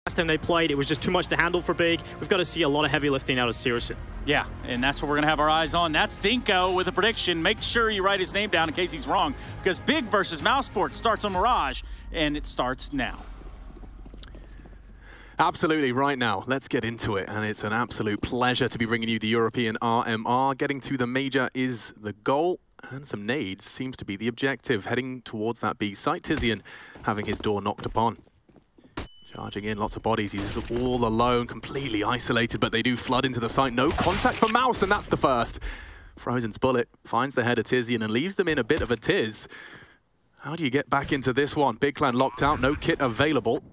Last time they played, it was just too much to handle for Big. We've got to see a lot of heavy lifting out of Searson. Yeah, and that's what we're going to have our eyes on. That's Dinko with a prediction. Make sure you write his name down in case he's wrong, because Big versus Mouseport starts on Mirage, and it starts now. Absolutely, right now. Let's get into it. And it's an absolute pleasure to be bringing you the European RMR. Getting to the major is the goal, and some nades seems to be the objective. Heading towards that B site, Tizian having his door knocked upon. Charging in, lots of bodies. He's all alone, completely isolated, but they do flood into the site. No contact for Mouse, and that's the first. Frozen's bullet finds the head of Tizian and leaves them in a bit of a tiz. How do you get back into this one? Big Clan locked out, no kit available.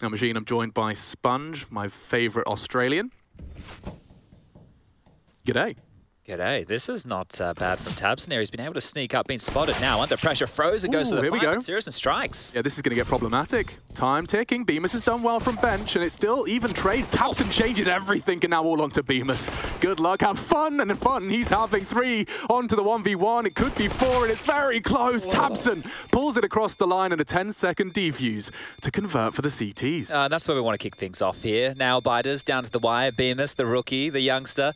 Now, Machine, I'm joined by Sponge, my favorite Australian. G'day. G'day. This is not bad from tabseN here. He's been able to sneak up, being spotted now. Under pressure, Frozen goes to the here we fight, go. Searson strikes. Yeah, this is going to get problematic. Time ticking. Bemis has done well from bench, and it's still even trades. tabseN changes everything, and now all onto Bemis. Good luck. Have fun, and fun. He's having 3 onto the 1v1. It could be 4, and it's very close. tabseN pulls it across the line, and a 10-second defuse to convert for the CTs. That's where we want to kick things off here. Now, Biters down to the wire. Bemis, the rookie, the youngster.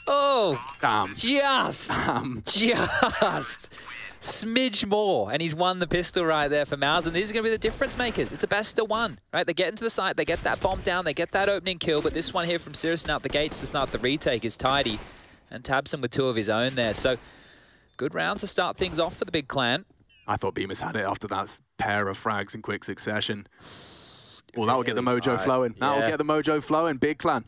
Oh, just smidge more, and he's won the pistol right there for Mouse, and these are going to be the difference makers. It's a best of one, right? They get into the site, they get that bomb down, they get that opening kill, but this one here from Searson out the gates to start the retake is tidy, and tabseN with 2 of his own there. So good round to start things off for the Big Clan. I thought Bemis had it after that pair of frags in quick succession. Well, that will get the mojo flowing. That will get the mojo flowing. Big Clan.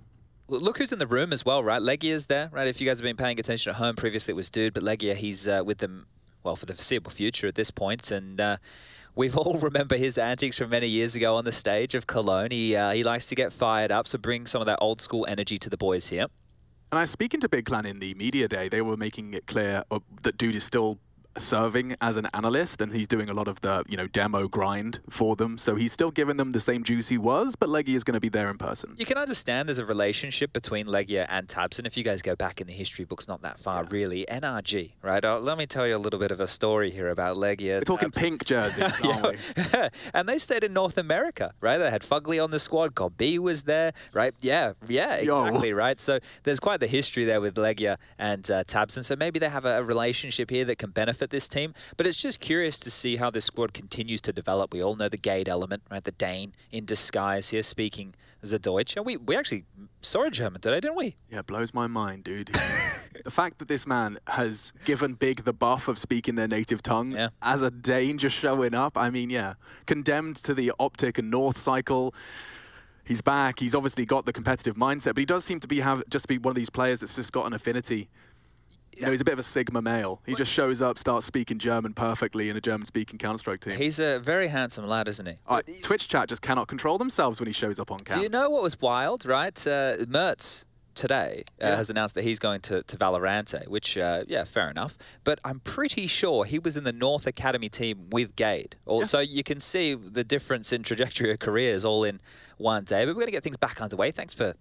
Look who's in the room as well, right? Legia's there, right? If you guys have been paying attention at home, previously it was Dude, but Legia, he's with them, well, for the foreseeable future at this point. And we've all remember his antics from many years ago on the stage of Cologne. He likes to get fired up, so bring some of that old school energy to the boys here. And I was speaking to Big Clan in the media day. They were making it clear that Dude is still serving as an analyst, and he's doing a lot of the, you know, demo grind for them. So he's still giving them the same juice he was, but Legia is going to be there in person. You can understand there's a relationship between Legia and tabseN. If you guys go back in the history books, not that far, really. NRG, right? Let me tell you a little bit of a story here about Legia. We're talking pink jerseys, aren't we? And they stayed in North America, right? They had Fugly on the squad. Gobi was there, right? Yeah, exactly, right? So there's quite the history there with Legia and tabseN. So maybe they have a relationship here that can benefit this team, but it's just curious to see how this squad continues to develop. We all know the Gade element, right? The Dane in disguise here, speaking as a Deutsch. And we actually saw a German today, didn't we? Yeah, it blows my mind, dude. The fact that this man has given Big the buff of speaking their native tongue as a Dane just showing up, I mean, yeah. Condemned to the Optic and North cycle. He's back. He's obviously got the competitive mindset, but he does seem to be just be one of these players that's just got an affinity. You know, he's a bit of a Sigma male. He just shows up, starts speaking German perfectly in a German-speaking Counter-Strike team. He's a very handsome lad, isn't he? Twitch chat just cannot control themselves when he shows up on cam. Do you know what was wild, right? Mertz today has announced that he's going to Valorante, which, yeah, fair enough. But I'm pretty sure he was in the North Academy team with Gade. So you can see the difference in trajectory of careers all in one day. But we're going to get things back underway. Thanks for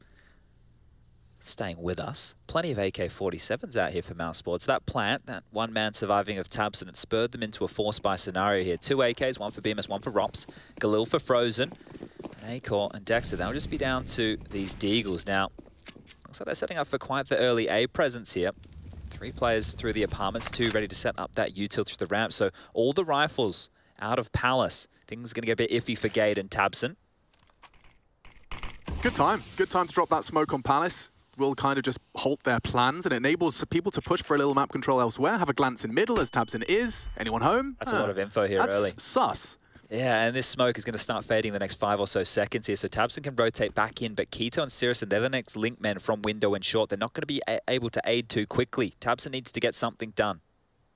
staying with us. Plenty of AK-47s out here for Mousesport. That plant, that one-man surviving of tabseN, it spurred them into a force-buy scenario here. 2 AKs, 1 for Bemis, 1 for Rops. Galil for Frozen. And Acor and Dexter. They'll just be down to these Deagles. Now, looks like they're setting up for quite the early A presence here. 3 players through the apartments, 2 ready to set up that util through the ramp. So all the rifles out of Palace. Things are going to get a bit iffy for Gade and tabseN. Good time. Good time to drop that smoke on Palace. Will kind of just halt their plans and enables people to push for a little map control elsewhere. Have a glance in middle as tabseN is. Anyone home? That's a lot of info here early. That's sus. Yeah, and this smoke is going to start fading the next 5 or so seconds here. So tabseN can rotate back in, but Keto and Searson, they're the next link men from window and short. They're not going to be able to aid too quickly. tabseN needs to get something done.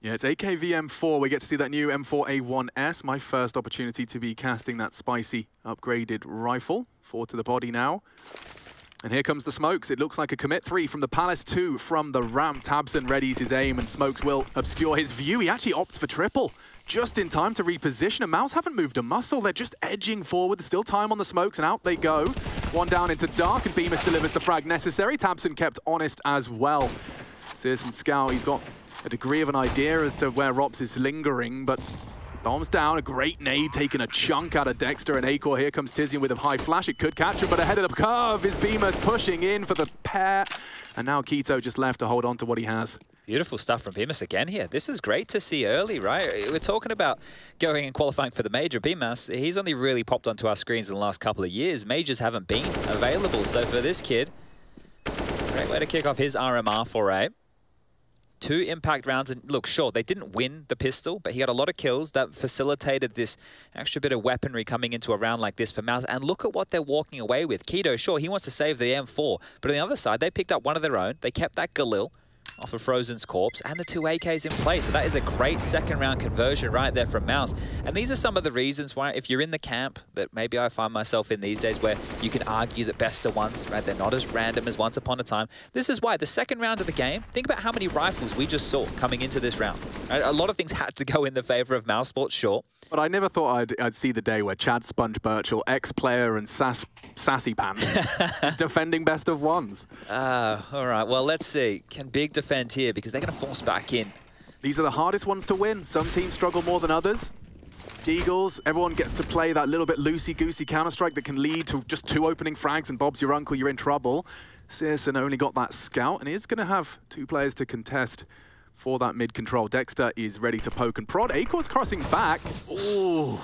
Yeah, it's AKVM4. We get to see that new M4A1S. My first opportunity to be casting that spicy upgraded rifle. 4 to the body now. And here comes the smokes. It looks like a commit. 3 from the Palace, 2 from the ramp. tabseN readies his aim, and smokes will obscure his view. He actually opts for triple, just in time to reposition. And Mouse haven't moved a muscle. They're just edging forward. There's still time on the smokes, and out they go. 1 down into dark, and Bemis delivers the frag necessary. tabseN kept honest as well. Searson Scout, he's got a degree of an idea as to where Rops is lingering, but Bombs down, a great nade, taking a chunk out of Dexter and Acor. Here comes Tizian with a high flash. It could catch him, but ahead of the curve is Bemis pushing in for the pair. And now Keto just left to hold on to what he has. Beautiful stuff from Bemis again here. This is great to see early, right? We're talking about going and qualifying for the major. Bemis, he's only really popped onto our screens in the last couple of years. Majors haven't been available. So for this kid, great way to kick off his RMR foray. 2 impact rounds, and look, sure, they didn't win the pistol, but he got a lot of kills that facilitated this extra bit of weaponry coming into a round like this for Mouse. And look at what they're walking away with. Keto, sure, he wants to save the M4, but on the other side, they picked up one of their own. They kept that Galil off of Frozen's corpse and the 2 AKs in play. So that is a great second round conversion right there from Mouse. And these are some of the reasons why, if you're in the camp that maybe I find myself in these days, where you can argue that best of ones, right? They're not as random as once upon a time. This is why the second round of the game, think about how many rifles we just saw coming into this round. Right? A lot of things had to go in the favor of Mousesports, sure. But I never thought I'd see the day where Chad Sponge Birchall, ex-player and sassy pants, is defending best of ones. All right, well, let's see. Can Big defend here? Because they're going to force back in. These are the hardest ones to win. Some teams struggle more than others. Eagles, everyone gets to play that little bit loosey-goosey Counter-Strike that can lead to just 2 opening frags and Bob's your uncle, you're in trouble. Searson only got that scout and is going to have 2 players to contest for that mid control. Dexter is ready to poke and prod. Acor's crossing back. Ooh.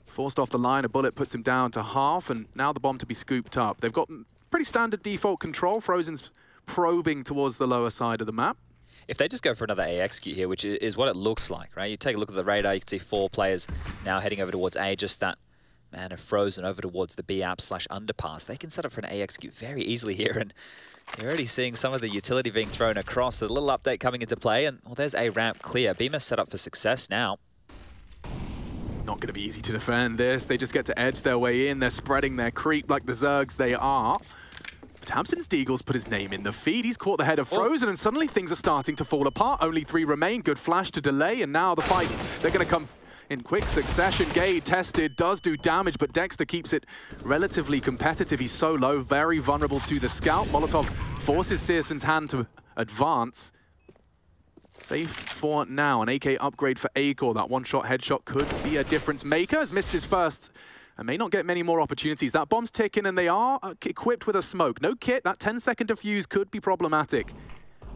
Forced off the line, a bullet puts him down to half, and now the bomb to be scooped up. They've got pretty standard default control. Frozen's probing towards the lower side of the map. If they just go for another A execute here, which is what it looks like, right? You take a look at the radar, you can see 4 players now heading over towards A, just that man of Frozen over towards the B app / underpass. They can set up for an A execute very easily here, and you're already seeing some of the utility being thrown across. A little update coming into play, and well, there's A ramp clear. Bemis set up for success now. Not going to be easy to defend this. They just get to edge their way in. They're spreading their creep like the Zergs they are. Tamsin's Deagle's put his name in the feed. He's caught the head of Frozen, and suddenly things are starting to fall apart. Only 3 remain. Good flash to delay, and now the fights, they're going to come in quick succession. Gade tested, does do damage, but Dexter keeps it relatively competitive. He's so low, very vulnerable to the scout. Molotov forces Searson's hand to advance. Safe for now. An AK upgrade for Acor. That one-shot headshot could be a difference maker. Has missed his first and may not get many more opportunities. That bomb's ticking, and they are equipped with a smoke. No kit. That 10-second defuse could be problematic.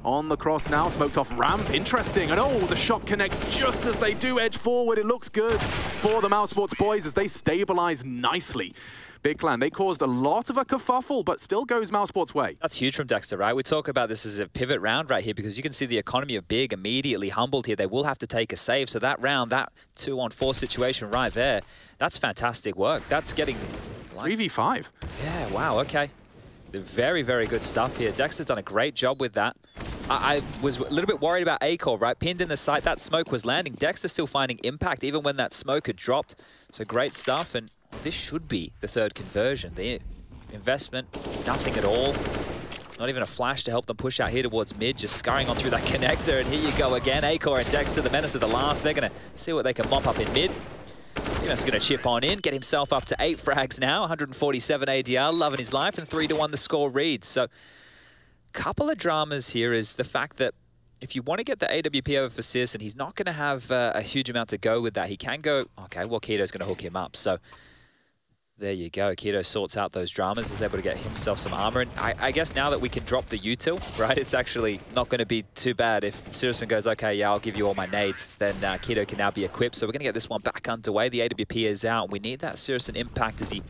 On the cross now, smoked off ramp. Interesting. And oh, the shot connects just as they do edge forward. It looks good for the Mousesports boys as they stabilize nicely. Big Clan, they caused a lot of a kerfuffle, but still goes Mousesports' way. That's huge from Dexter, right? We talk about this as a pivot round right here because you can see the economy of Big immediately humbled here. They will have to take a save. So that round, that 2-on-4 situation right there, that's fantastic work. That's getting 3v5. Yeah, wow, okay. Very, very good stuff here. Dexter's done a great job with that. I was a little bit worried about Acor, right? Pinned in the sight, that smoke was landing. Dexter still finding impact even when that smoke had dropped. So great stuff, and this should be the 3rd conversion. The investment, nothing at all. Not even a flash to help them push out here towards mid, just scurrying on through that connector, and here you go again. Acor and Dexter, the menace of the last. They're going to see what they can mop up in mid. Bemis going to chip on in, get himself up to 8 frags now, 147 ADR, loving his life, and 3-1 the score reads. So, couple of dramas here is the fact that if you want to get the AWP over for Searson, he's not going to have a huge amount to go with that. He can go, okay, well, Keto's going to hook him up. So, there you go. Keto sorts out those dramas, is able to get himself some armor. And I guess now that we can drop the util, right, it's actually not going to be too bad. If Searson goes, okay, yeah, I'll give you all my nades, then Keto can now be equipped. So we're going to get this one back underway. The AWP is out. We need that Searson impact as he...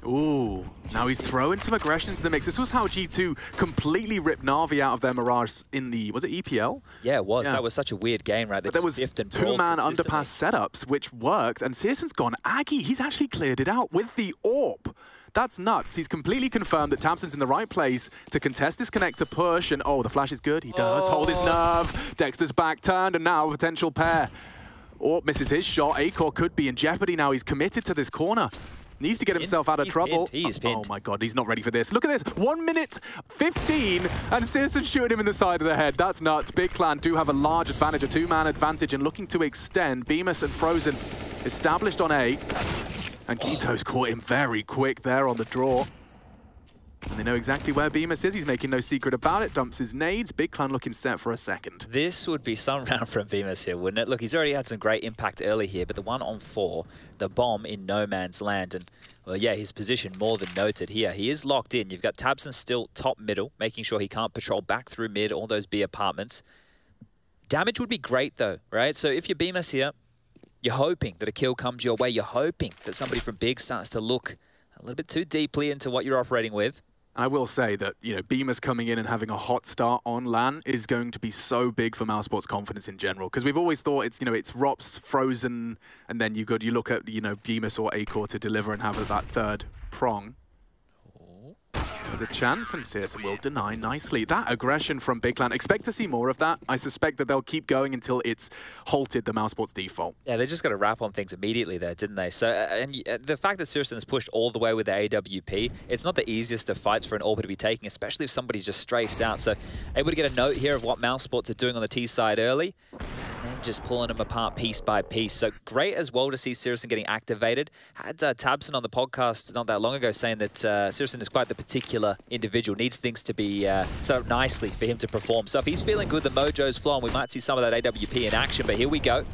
Ooh, now he's throwing some aggression into the mix. This was how G2 completely ripped Na'Vi out of their Mirage in the, was it EPL? Yeah, it was. Yeah. That was such a weird game, right? But there was 2-man underpass setups, which worked, and Searson's gone Aggie. He's actually cleared it out with the AWP. That's nuts. He's completely confirmed that Tamsin's in the right place to contest this connector push, and oh, the flash is good. He does hold his nerve. Dexter's back turned, and now a potential pair. AWP misses his shot. Acor could be in jeopardy now. He's committed to this corner. Needs to get himself out of trouble. He's pinned. Oh my god, he's not ready for this. Look at this, 1 minute 15, and Searson shooting him in the side of the head. That's nuts. Big Clan do have a large advantage, a 2-man advantage, and looking to extend. Bemis and Frozen established on A, and Keto's caught him very quick there on the draw. And they know exactly where Bemis is. He's making no secret about it. Dumps his nades. Big Clan looking set for a second. This would be some round from Bemis here, wouldn't it? Look, he's already had some great impact early here, but the 1-on-4, the bomb in no man's land. And, well, yeah, his position more than noted here. He is locked in. You've got tabseN still top middle, making sure he can't patrol back through mid, all those B apartments. Damage would be great, though, right? So if you're Bemis here, you're hoping that a kill comes your way. You're hoping that somebody from Big starts to look a little bit too deeply into what you're operating with. I will say that, you know, Bemis coming in and having a hot start on LAN is going to be so big for mousesports confidence in general. Because we've always thought it's, you know, it's Rops, Frozen, and then you look at, you know, Bemis or Acor to deliver and have that third prong. There's a chance, and Searson will deny nicely. That aggression from Big Clan, expect to see more of that. I suspect that they'll keep going until it's halted the mousesports default. Yeah, they just got to wrap on things immediately there, didn't they? So, and the fact that Searson has pushed all the way with the AWP, it's not the easiest of fights for an AWPer to be taking, especially if somebody just strafes out. So, able to get a note here of what mousesports are doing on the T side early, and then just pulling them apart piece by piece. So, great as well to see Searson getting activated. Had tabseN on the podcast not that long ago saying that Searson is quite the particular individual, needs things to be set up nicely for him to perform. So if he's feeling good, the mojo's flowing, we might see some of that AWP in action, but here we go.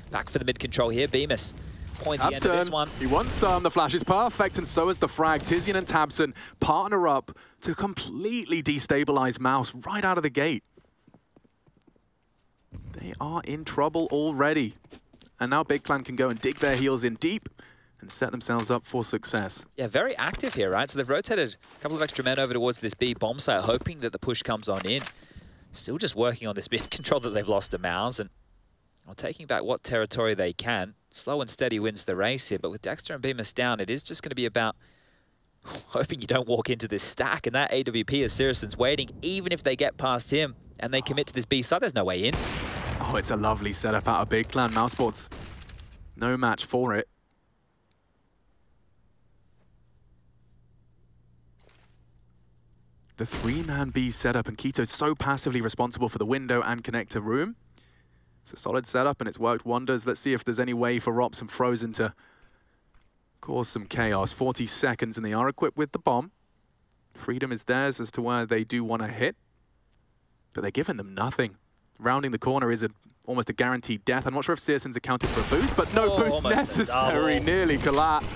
Back for the mid control here, Bemis. Pointy end of this one. He wants some, the flash is perfect, and so is the frag. Tizian and tabseN partner up to completely destabilize Mouse right out of the gate. They are in trouble already. And now Big Clan can go and dig their heels in deep and set themselves up for success. Yeah, very active here, right? So they've rotated a couple of extra men over towards this B bomb site, hoping that the push comes on in. Still just working on this mid control that they've lost to Mouse, and taking back what territory they can. Slow and steady wins the race here, but with Dexter and Bemis down, it is just going to be about hoping you don't walk into this stack, and that AWP as Searson's waiting, even if they get past him and they commit to this B side, there's no way in. Oh, it's a lovely setup out of Big Clan. mousesports, no match for it. The three-man B setup, and Kito's so passively responsible for the window and connector room. It's a solid setup, and it's worked wonders. Let's see if there's any way for Rops and Frozen to cause some chaos. 40 seconds, and they are equipped with the bomb. Freedom is theirs as to where they do want to hit, but they're giving them nothing. Rounding the corner is almost a guaranteed death. I'm not sure if Searson's accounted for a boost, but no boost necessary. Nearly Kalat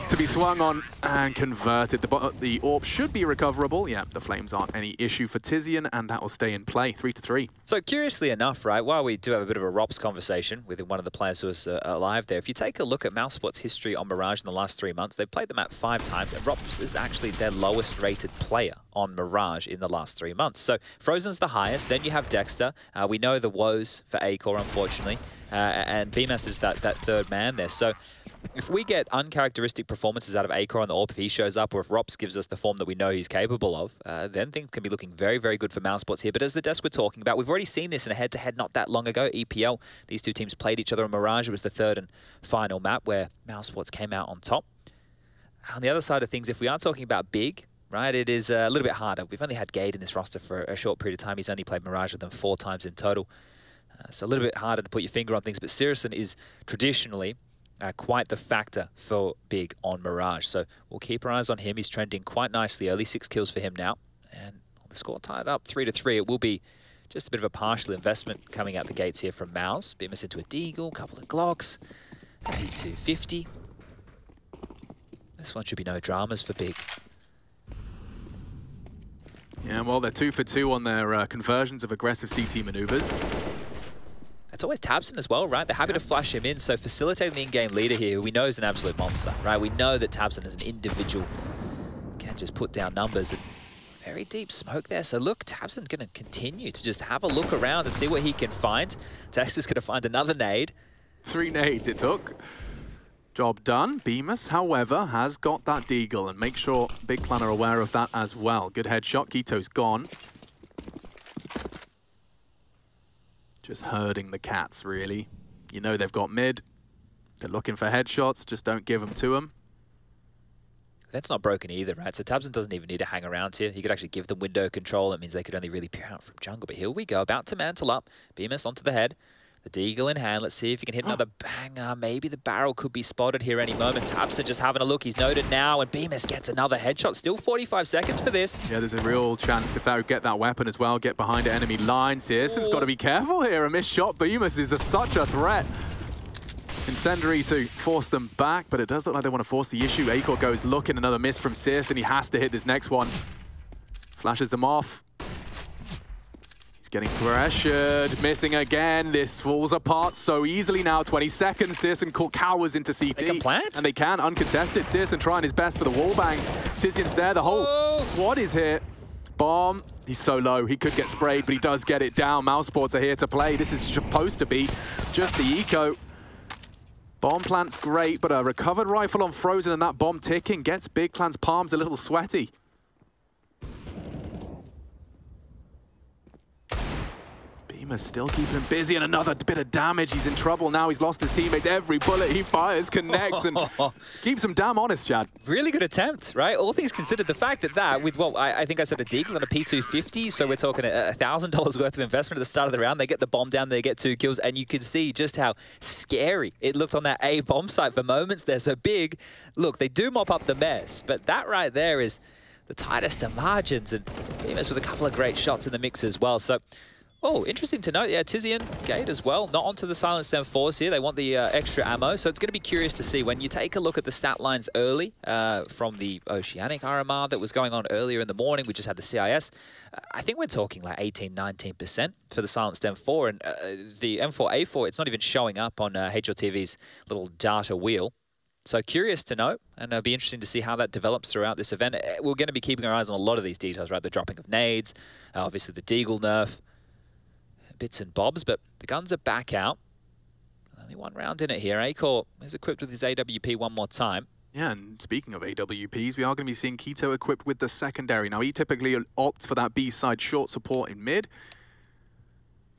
to be swung on and converted. The AWP should be recoverable. Yeah, the flames aren't any issue for Tizian, and that will stay in play, 3-3. So curiously enough, right, while we do have a bit of a Rops conversation with one of the players who was alive there, if you take a look at mousesports' history on Mirage in the last 3 months, they've played them at 5 times, and Rops is actually their lowest rated player on Mirage in the last 3 months. So Frozen's the highest, then you have Dexter. We know the woes for Acor, unfortunately, and Bemis is that third man there. So if we get uncharacteristic performances out of Acor on the AWP, if he shows up, or if Rops gives us the form that we know he's capable of, then things can be looking very, very good for mousesports here. But as the desk we're talking about, we've already seen this in a head-to-head not that long ago, EPL. These two teams played each other in Mirage. It was the third and final map where mousesports came out on top. On the other side of things, if we are talking about Big, right, it is a little bit harder. We've only had Gade in this roster for a short period of time. He's only played Mirage with them 4 times in total. So a little bit harder to put your finger on things, but Searson is traditionally quite the factor for Big on Mirage. So we'll keep our eyes on him. He's trending quite nicely early, 6 kills for him now. And the score tied up 3-3. It will be just a bit of a partial investment coming out the gates here from Mouse. Bemis into a Deagle, couple of Glocks, a P250. This one should be no dramas for Big. Yeah, well, they're 2 for 2 on their conversions of aggressive CT maneuvers. It's always tabseN as well, right? They're happy to flash him in, so facilitating the in-game leader here, who we know is an absolute monster, right? We know that tabseN as an individual can just put down numbers, and very deep smoke there. So look, tabseN going to continue to just have a look around and see what he can find. Dexter's going to find another nade. 3 nades it took. Job done. Bemis, however, has got that Deagle, and make sure Big Clan are aware of that as well. Good headshot. Kito's gone. Just herding the cats, really. You know they've got mid. They're looking for headshots. Just don't give them to them. That's not broken either, right? So tabseN doesn't even need to hang around here. He could actually give them window control. That means they could only really peer out from jungle. But here we go, about to mantle up. Bemis onto the head. The Deagle in hand. Let's see if he can hit another banger. Maybe the barrel could be spotted here any moment. tabseN just having a look. He's noted now, and Bemis gets another headshot. Still 45 seconds for this. Yeah, there's a real chance if they would get that weapon as well, get behind the enemy lines here. syrsoN's got to be careful here. A missed shot. Bemis is such a threat. Incendiary to force them back, but it does look like they want to force the issue. Acor goes looking, another miss from syrsoN. He has to hit this next one. Flashes them off. Getting pressured, missing again. This falls apart so easily now. 20 seconds, syrsoN cowers into CT. They can plant? And they can, uncontested. syrsoN trying his best for the wallbang. Tizian's there, the whole squad is here. Bomb, he's so low, he could get sprayed, but he does get it down. Mousesports are here to play. This is supposed to be just the eco. Bomb plant's great, but a recovered rifle on Frozen and that bomb ticking gets Big Clan's palms a little sweaty. Bemis still keeping him busy, and another bit of damage. He's in trouble now. He's lost his teammates. Every bullet he fires connects and keeps him damn honest, Chad. Really good attempt, right? All things considered, the fact that with, well, I think I said a Deagle and a P250, so we're talking $1,000 worth of investment at the start of the round. They get the bomb down, they get 2 kills, and you can see just how scary it looked on that A bomb site for moments there. So Big, look, they do mop up the mess, but that right there is the tightest of margins, and Bemis with a couple of great shots in the mix as well. So, oh, interesting to note, yeah, Tizian, Gade as well, not onto the Silent Stem Force here. They want the extra ammo, so it's going to be curious to see when you take a look at the stat lines early from the Oceanic RMR that was going on earlier in the morning. We just had the CIS. I think we're talking like 18, 19% for the Silent Stem 4, and the M4A4, it's not even showing up on HLTV's little data wheel. So curious to note, and it'll be interesting to see how that develops throughout this event. We're going to be keeping our eyes on a lot of these details, right? The dropping of nades, obviously the Deagle nerf, bits and bobs, but the guns are back out. Only one round in it here. Acor is equipped with his AWP one more time. Yeah, and speaking of AWPs, we are going to be seeing k1to equipped with the secondary. Now, he typically opts for that B-side short support in mid.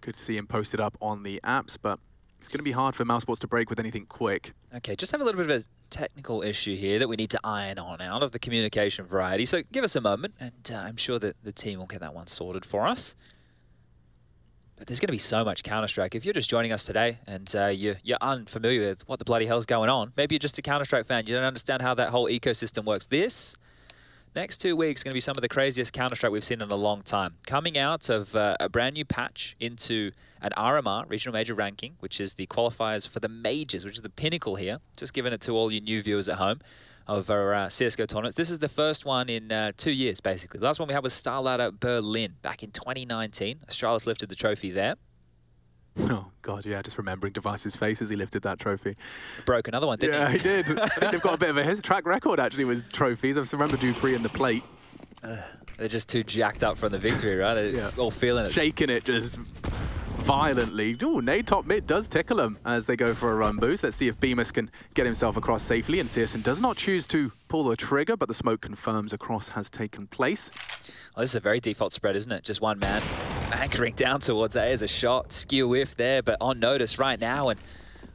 Could see him posted up on the apps, but it's going to be hard for Mousesports to break with anything quick. Okay, just have a little bit of a technical issue here that we need to iron on out of the communication variety. So give us a moment, and I'm sure that the team will get that one sorted for us. But there's going to be so much Counter-Strike. If you're just joining us today and you're unfamiliar with what the bloody hell's going on, maybe you're just a Counter-Strike fan, you don't understand how that whole ecosystem works. This next 2 weeks is going to be some of the craziest Counter-Strike we've seen in a long time. Coming out of a brand new patch into an RMR, Regional Major Ranking, which is the qualifiers for the majors, which is the pinnacle here. Just giving it to all you new viewers at home of our CSGO tournaments. This is the first one in 2 years, basically. The last one we had was StarLadder Berlin back in 2019. Astralis lifted the trophy there. Oh, God, yeah, just remembering Device's face as he lifted that trophy. Broke another one, didn't he? Yeah, he did. I think they've got a bit of a track record, actually, with trophies. I remember dupreeh and the plate. They're just too jacked up from the victory, right? They're all feeling it. Shaking it just violently. Ooh, nade top mid does tickle them as they go for a run boost. Let's see if Bemis can get himself across safely, and syrsoN does not choose to pull the trigger, but the smoke confirms a cross has taken place. Well, this is a very default spread, isn't it? Just one man anchoring down towards A as a shot. Skew whiff there, but on notice right now. And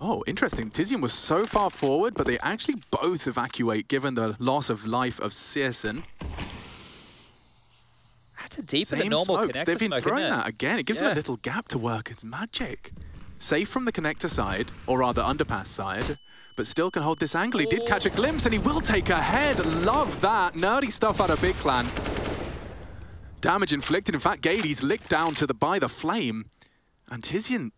oh, interesting. Tizian was so far forward, but they actually both evacuate given the loss of life of syrsoN. That's a deeper than normal connector smoke. They've been throwing that again. It gives them a little gap to work. It's magic. Safe from the connector side, or rather underpass side, but still can hold this angle. He did catch a glimpse, and he will take a head. Love that. Nerdy stuff out of Big Clan. Damage inflicted. In fact, Gady's licked down to by the flame. And Tizian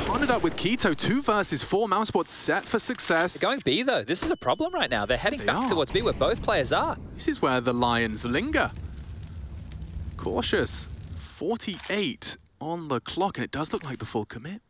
partnered up with k1to. 2 versus 4. Mousesports set for success. They're going B, though. This is a problem right now. They're heading back towards B, where both players are. This is where the Lions linger. Cautious. 48 on the clock, and it does look like the full commit.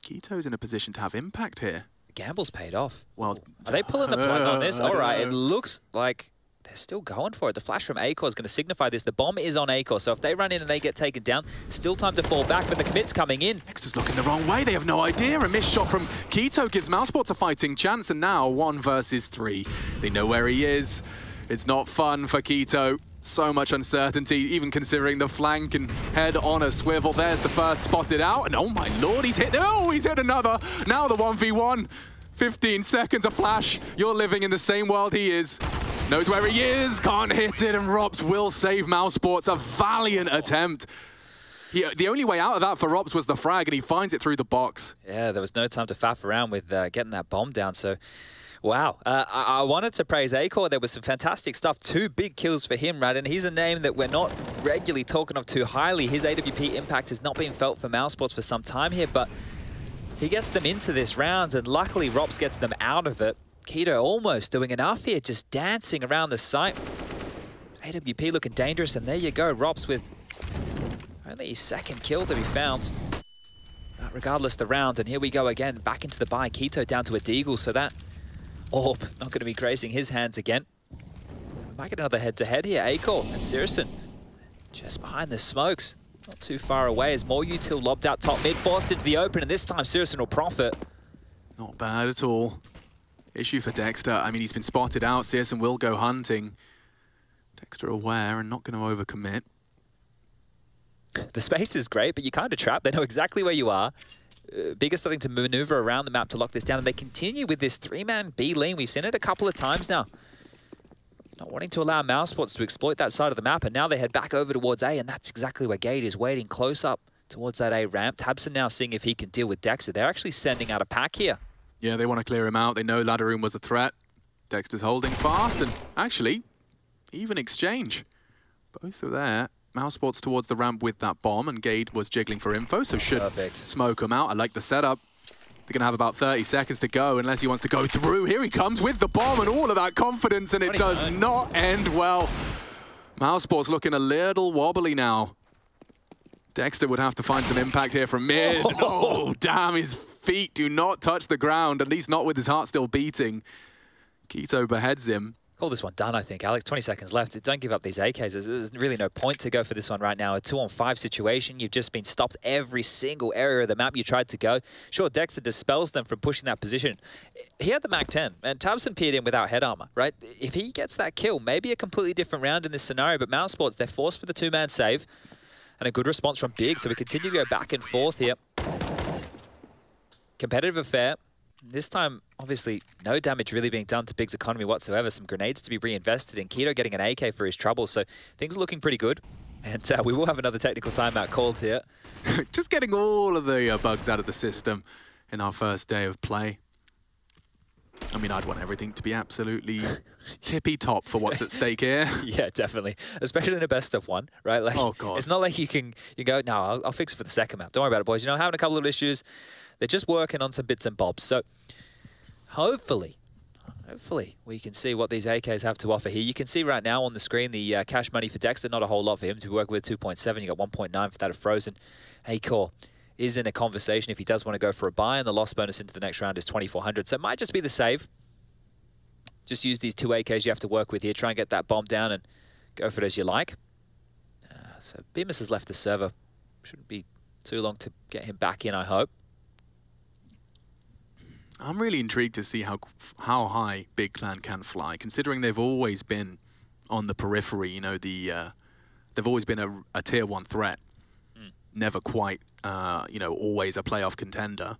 k1to's in a position to have impact here. The gamble's paid off. Well, are they pulling the plug on this? All right, it looks like they're still going for it. The flash from Acor is going to signify this. The bomb is on Acor, so if they run in and they get taken down, still time to fall back, but the commit's coming in. Next is looking the wrong way. They have no idea. A missed shot from k1to gives Mousesports a fighting chance, and now 1 versus 3. They know where he is. It's not fun for k1to. So much uncertainty, even considering the flank and head on a swivel. There's the first spotted out, and oh my lord, he's hit. Oh, he's hit another. Now the 1v1. 15 seconds, a flash. You're living in the same world he is. Knows where he is, can't hit it, and ropz will save Mousesports. A valiant attempt. The only way out of that for Rops was the frag, and he finds it through the box. Yeah, there was no time to faff around with getting that bomb down, so... Wow. I wanted to praise Acor. There was some fantastic stuff. 2 big kills for him, right? And he's a name that we're not regularly talking of too highly. His AWP impact has not been felt for mousesports for some time here, but he gets them into this round, and luckily Rops gets them out of it. Keto almost doing enough here, just dancing around the site. AWP looking dangerous, and there you go. Rops with only his 2nd kill to be found. Regardless the round, and here we go again, back into the buy. Keto down to a Deagle, so that Orb not going to be grazing his hands again. Might get another head-to-head here. Acor and SyrsoN just behind the smokes. Not too far away as more util lobbed out top mid, forced into the open, and this time SyrsoN will profit. Not bad at all. Issue for Dexter. I mean, he's been spotted out. SyrsoN will go hunting. Dexter aware and not going to overcommit. The space is great, but you're kind of trapped. They know exactly where you are. Big is starting to maneuver around the map to lock this down, and they continue with this 3-man B lane. We've seen it a couple of times now. Not wanting to allow mousesports to exploit that side of the map, and now they head back over towards A, and that's exactly where Gade is waiting close up towards that A ramp. tabseN now seeing if he can deal with Dexter. They're actually sending out a pack here. Yeah, they want to clear him out. They know Ladder Room was a threat. Dexter's holding fast, and actually, even exchange. Both are there. mousesports towards the ramp with that bomb, and Gade was jiggling for info, so should smoke him out. I like the setup. They're going to have about 30 seconds to go, unless he wants to go through. Here he comes with the bomb and all of that confidence, and it does not end well. mousesports looking a little wobbly now. Dexter would have to find some impact here from mid. Oh, damn, his feet do not touch the ground, at least not with his heart still beating. Keto beheads him. Call this one done, I think, Alex. 20 seconds left. Don't give up these AKs. There's really no point to go for this one right now. A 2-on-5 situation. You've just been stopped every single area of the map you tried to go. Sure, Dexter dispels them from pushing that position. He had the MAC-10, and tabseN peered in without head armor, right? If he gets that kill, maybe a completely different round in this scenario, but mousesports, they're forced for the 2-man save. And a good response from Big, so we continue to go back and forth here. Competitive affair. This time, obviously, no damage really being done to Big's economy whatsoever. Some grenades to be reinvested in. Keto getting an AK for his trouble, so things are looking pretty good. And we will have another technical timeout called here. Just getting all of the bugs out of the system in our first day of play. I mean, I'd want everything to be absolutely tippy-top for what's at stake here. Yeah, definitely. Especially in a best-of-1, right? Like, oh, God. It's not like you go, no, I'll fix it for the second map. Don't worry about it, boys. You know, having a couple of issues. They're just working on some bits and bobs. So hopefully we can see what these AKs have to offer here. You can see right now on the screen the cash money for Dexter. Not a whole lot for him to be working with. 2.7. You got 1.9 for that of Frozen. Acor is in a conversation if he does want to go for a buy, and the loss bonus into the next round is 2,400. So it might just be the save. Just use these 2 AKs you have to work with here. Try and get that bomb down and go for it as you like. So Bemis has left the server. Shouldn't be too long to get him back in, I hope. I'm really intrigued to see how high Big Clan can fly, considering they've always been on the periphery. You know, they've always been a tier 1 threat, never quite, you know, always a playoff contender.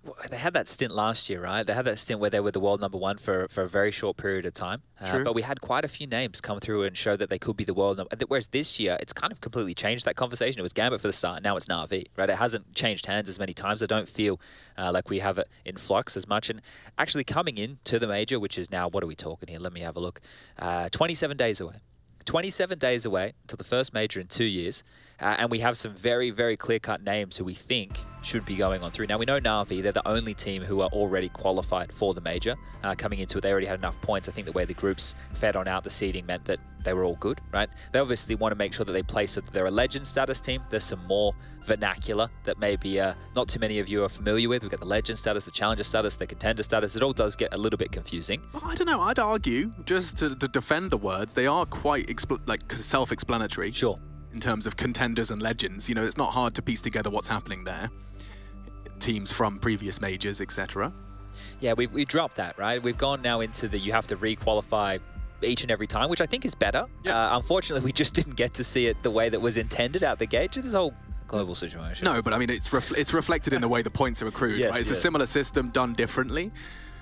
Well, they had that stint last year, right? They had that stint where they were the world #1 for a very short period of time. But we had quite a few names come through and show that they could be the world #1. Whereas this year, it's kind of completely changed that conversation. It was Gambit for the start, and now it's Na'Vi, right? It hasn't changed hands as many times. I don't feel like we have it in flux as much. And actually coming into the major, which is now, what are we talking here? Let me have a look. 27 days away. 27 days away until the first major in 2 years. And we have some very, very clear-cut names who we think should be going on through. Now, we know Na'Vi, they're the only team who are already qualified for the major. Coming into it, they already had enough points. I think the way the groups fed on out the seeding meant that they were all good, right? They obviously want to make sure that they play so that they're a legend status team. There's some more vernacular that maybe not too many of you are familiar with. We've got the legend status, the challenger status, the contender status. It all does get a little bit confusing. Well, I don't know. I'd argue, just to defend the words, they are quite self-explanatory. Sure. In terms of contenders and legends, you know, it's not hard to piece together what's happening there. Teams from previous majors, etc. Yeah, we dropped that, right? We've gone now into the you have to re-qualify each and every time, which I think is better. Yeah. Unfortunately, we just didn't get to see it the way that was intended out the gate to this whole global situation. No, but I mean, it's reflected in the way the points are accrued, right? It's a similar system done differently.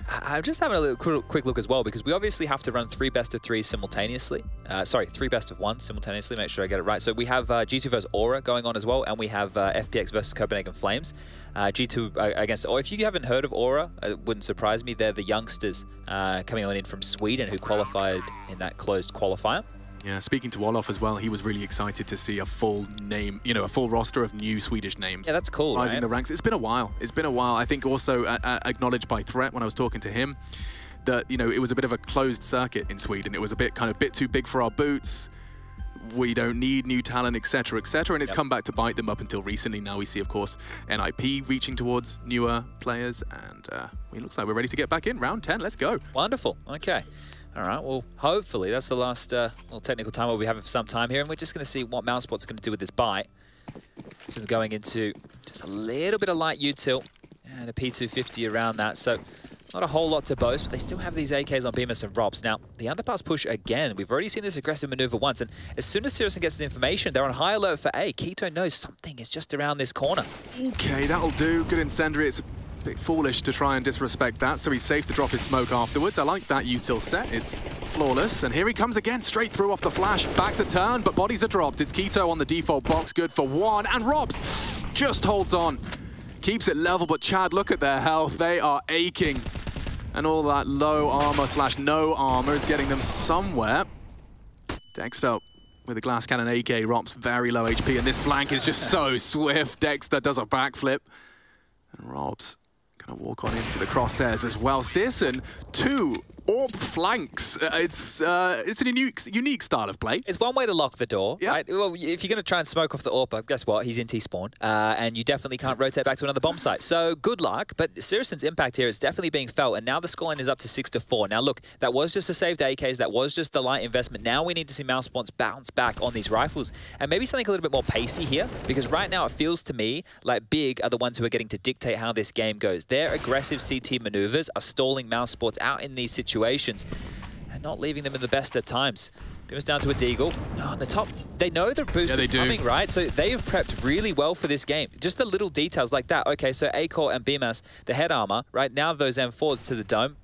I'm just having a little quick look as well, because we obviously have to run 3 best-of-3 simultaneously. Sorry, 3 best-of-1 simultaneously, make sure I get it right. So we have G2 versus Aura going on as well, and we have FPX versus Copenhagen Flames. G2 against, or if you haven't heard of Aura, it wouldn't surprise me, they're the youngsters coming on in from Sweden who qualified in that closed qualifier. Yeah, speaking to Olof as well, he was really excited to see a full name, you know, a full roster of new Swedish names. Yeah, that's cool, rising right? the ranks. It's been a while. It's been a while. I think also acknowledged by Threat when I was talking to him that, you know, it was a bit of a closed circuit in Sweden. It was a bit too big for our boots. We don't need new talent, etc., etc. And it's come back to bite them up until recently. Now we see, of course, NIP reaching towards newer players, and it looks like we're ready to get back in. Round 10, let's go. Wonderful. Okay. All right, well, hopefully that's the last little technical time we'll be having for some time here, and we're just going to see what Mousesport's going to do with this bite. So we're going into just a little bit of light util and a P250 around that, so not a whole lot to boast, but they still have these AKs on Bemis and Robs. Now, the underpass push again, we've already seen this aggressive maneuver once, and as soon as SyrsoN gets the information, they're on high alert for A. Keto knows something is just around this corner. Okay, that'll do. Good incendiary. It's a bit foolish to try and disrespect that, so he's safe to drop his smoke afterwards. I like that util set. It's flawless, and here he comes again, straight through off the flash. Back's a turn, but bodies are dropped. It's Keto on the default box, good for 1, and Robs just holds on. Keeps it level, but Chad, look at their health. They are aching, and all that low armor / no armor is getting them somewhere. Dexter with a glass cannon AK, Robs very low HP, and this flank is just so swift. Dexter does a backflip, and Robs gonna walk on into the crosshairs as well. SyrsoN, 2 AWP flanks. It's a unique style of play. It's one way to lock the door, Yeah. right? Well, if you're going to try and smoke off the AWP, guess what? He's in T-spawn, and you definitely can't rotate back to another bomb site. So good luck, but Syrson's impact here is definitely being felt, and now the scoreline is up to 6-4. Now look, that was just a saved AKs, that was just the light investment. Now we need to see Mousesports bounce back on these rifles, and maybe something a little bit more pacey here, because right now it feels to me like Big are the ones who are getting to dictate how this game goes. Their aggressive CT maneuvers are stalling Mousesports out in these situations and not leaving them in the best of times. Bemis down to a Deagle. Oh, on the top, they know the boost is coming, right? So they have prepped really well for this game. Just the little details like that. Okay, so Acor and Bemis, the head armor, right? Now those M4s to the dome,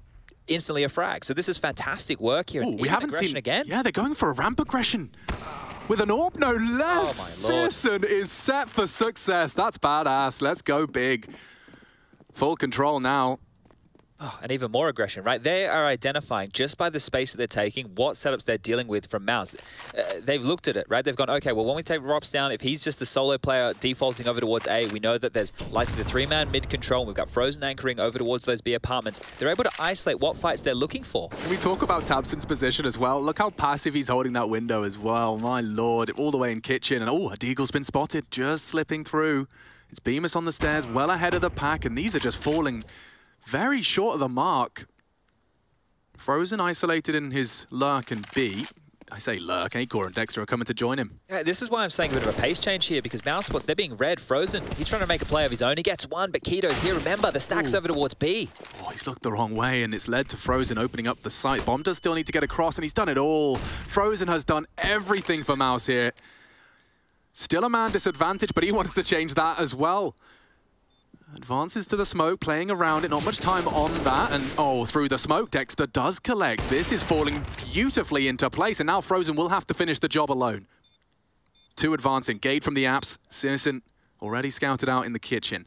instantly a frag. So this is fantastic work here. Ooh, we haven't seen again. Yeah, they're going for a ramp aggression with an AWP, no less. Oh my Lord. SyrsoN is set for success. That's badass. Let's go Big. Full control now. Oh, and even more aggression, right? They are identifying, just by the space that they're taking, what setups they're dealing with from Mouse. They've looked at it, right? They've gone, okay, well, when we take Robs down, if he's just the solo player defaulting over towards A, we know that there's likely the 3-man mid-control. We've got Frozen anchoring over towards those B apartments. They're able to isolate what fights they're looking for. Can we talk about tabseN's position as well? Look how passive he's holding that window as well. My Lord, all the way in kitchen. And oh, a Deagle's been spotted, just slipping through. It's Bemis on the stairs, well ahead of the pack, and these are just falling very short of the mark. Frozen isolated in his lurk and B. I say lurk, Acor and Dexter are coming to join him. Yeah, this is why I'm saying a bit of a pace change here, because Mousesports, they're being red. Frozen, he's trying to make a play of his own. He gets one, but Keto's here. Remember, the stack's over towards B. Oh, he's looked the wrong way, and it's led to Frozen opening up the site. Bomb does still need to get across, and he's done it all. Frozen has done everything for Mouse here. Still a man disadvantage, but he wants to change that as well. Advances to the smoke, playing around it, not much time on that, and oh, through the smoke, Dexter does collect. This is falling beautifully into place, and now Frozen will have to finish the job alone. 2 advancing, Gade from the apps, SyrsoN already scouted out in the kitchen.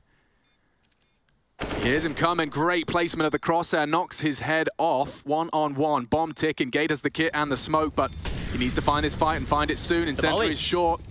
Here's him coming, great placement of the crosshair, knocks his head off, 1-on-1, bomb ticking, Gade has the kit and the smoke, but he needs to find his fight and find it soon. Incendiary is short.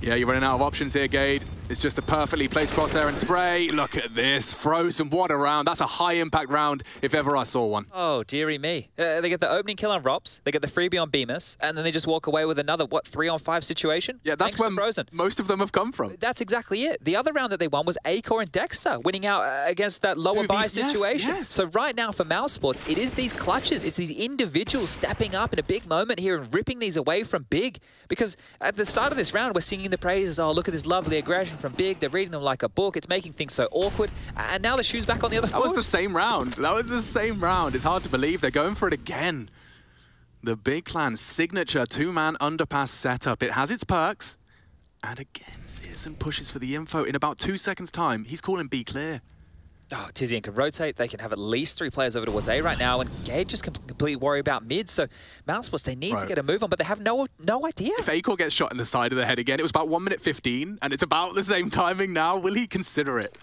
Yeah, you're running out of options here, Gade. It's just a perfectly placed crosshair and spray. Look at this. Frozen, what a round. That's a high-impact round if ever I saw one. Oh, dearie me. They get the opening kill on Robs, they get the freebie on Bemis, and then they just walk away with another, what, 3-on-5 situation? Yeah, that's where most of them have come from. That's exactly it. The other round that they won was Acor and Dexter winning out against that lower buy situation. Yes. So right now for Mousesports, it is these clutches. It's these individuals stepping up in a big moment here and ripping these away from Big. Because at the start of this round, we're singing the praises. Oh, look at this lovely aggression from Big. They're reading them like a book. It's making things so awkward. And now the shoe's back on the other foot. That was the same round. That was the same round. It's hard to believe they're going for it again. The Big Clan's signature 2-man underpass setup. It has its perks. And again, SyrsoN pushes for the info. In about 2 seconds' time, he's calling B clear. Oh, Tizian can rotate. They can have at least 3 players over towards A right now, and Gage just completely worry about mid. So mousesports, they need to get a move on, but they have no idea. If Acor gets shot in the side of the head again, it was about 1:15, and it's about the same timing now. Will he consider it?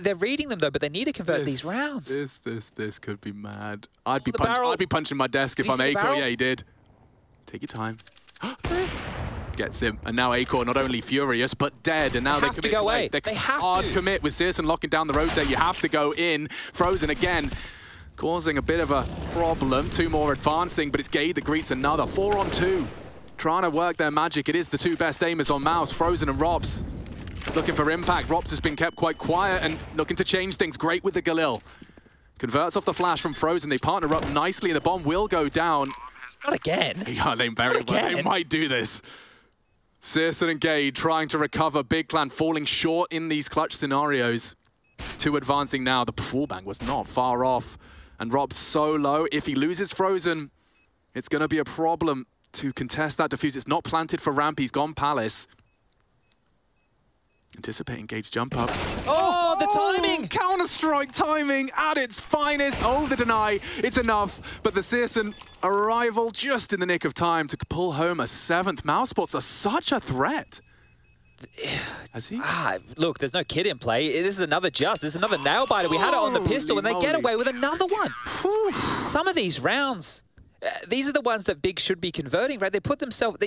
They're reading them though, but they need to convert these rounds. This could be mad. I'd be punching my desk if I'm Acor. Yeah, he did. Take your time. Gets him, and now Acor not only furious but dead, and now they commit to A. They hard commit with Searson locking down the rotate. You have to go in. Frozen again, causing a bit of a problem. 2 more advancing, but it's Gade that greets another. 4 on 2, trying to work their magic. It is the 2 best aimers on Mouse, Frozen and Robs. Looking for impact. Robs has been kept quite quiet and looking to change things. Great with the Galil. Converts off the flash from Frozen. They partner up nicely. The bomb will go down. Not again. Yeah, they very well. They might do this. Searson and Gade trying to recover. Big Clan falling short in these clutch scenarios. 2 advancing now. The Fullbang was not far off. And Rob's so low. If he loses Frozen, it's going to be a problem to contest that defuse. It's not planted for Ramp. He's gone Palace. Anticipating Gade's jump up. Oh, the timing! Counter-Strike timing at its finest. Oh, the deny. It's enough. But the Searson arrival just in the nick of time to pull home a 7th. mousesports are such a threat. Has he? Look, there's no kid in play. This is another Just. This is another nail biter. We had it on the pistol, and they get away with another one. Some of these rounds, these are the ones that Big should be converting, right? They put themselves...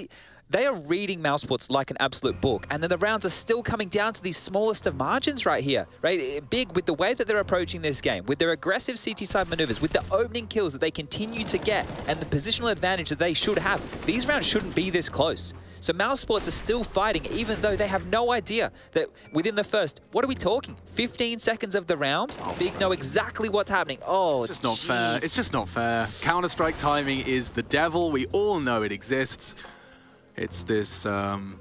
They are reading mousesports like an absolute book, and then the rounds are still coming down to these smallest of margins right here, right? Big, with the way that they're approaching this game, with their aggressive CT side maneuvers, with the opening kills that they continue to get, and the positional advantage that they should have, these rounds shouldn't be this close. So mousesports are still fighting, even though they have no idea that within the first, what are we talking, 15 seconds of the round, Big know exactly what's happening. Oh, it's just not fair. It's just not fair. Counter-Strike timing is the devil. We all know it exists. It's this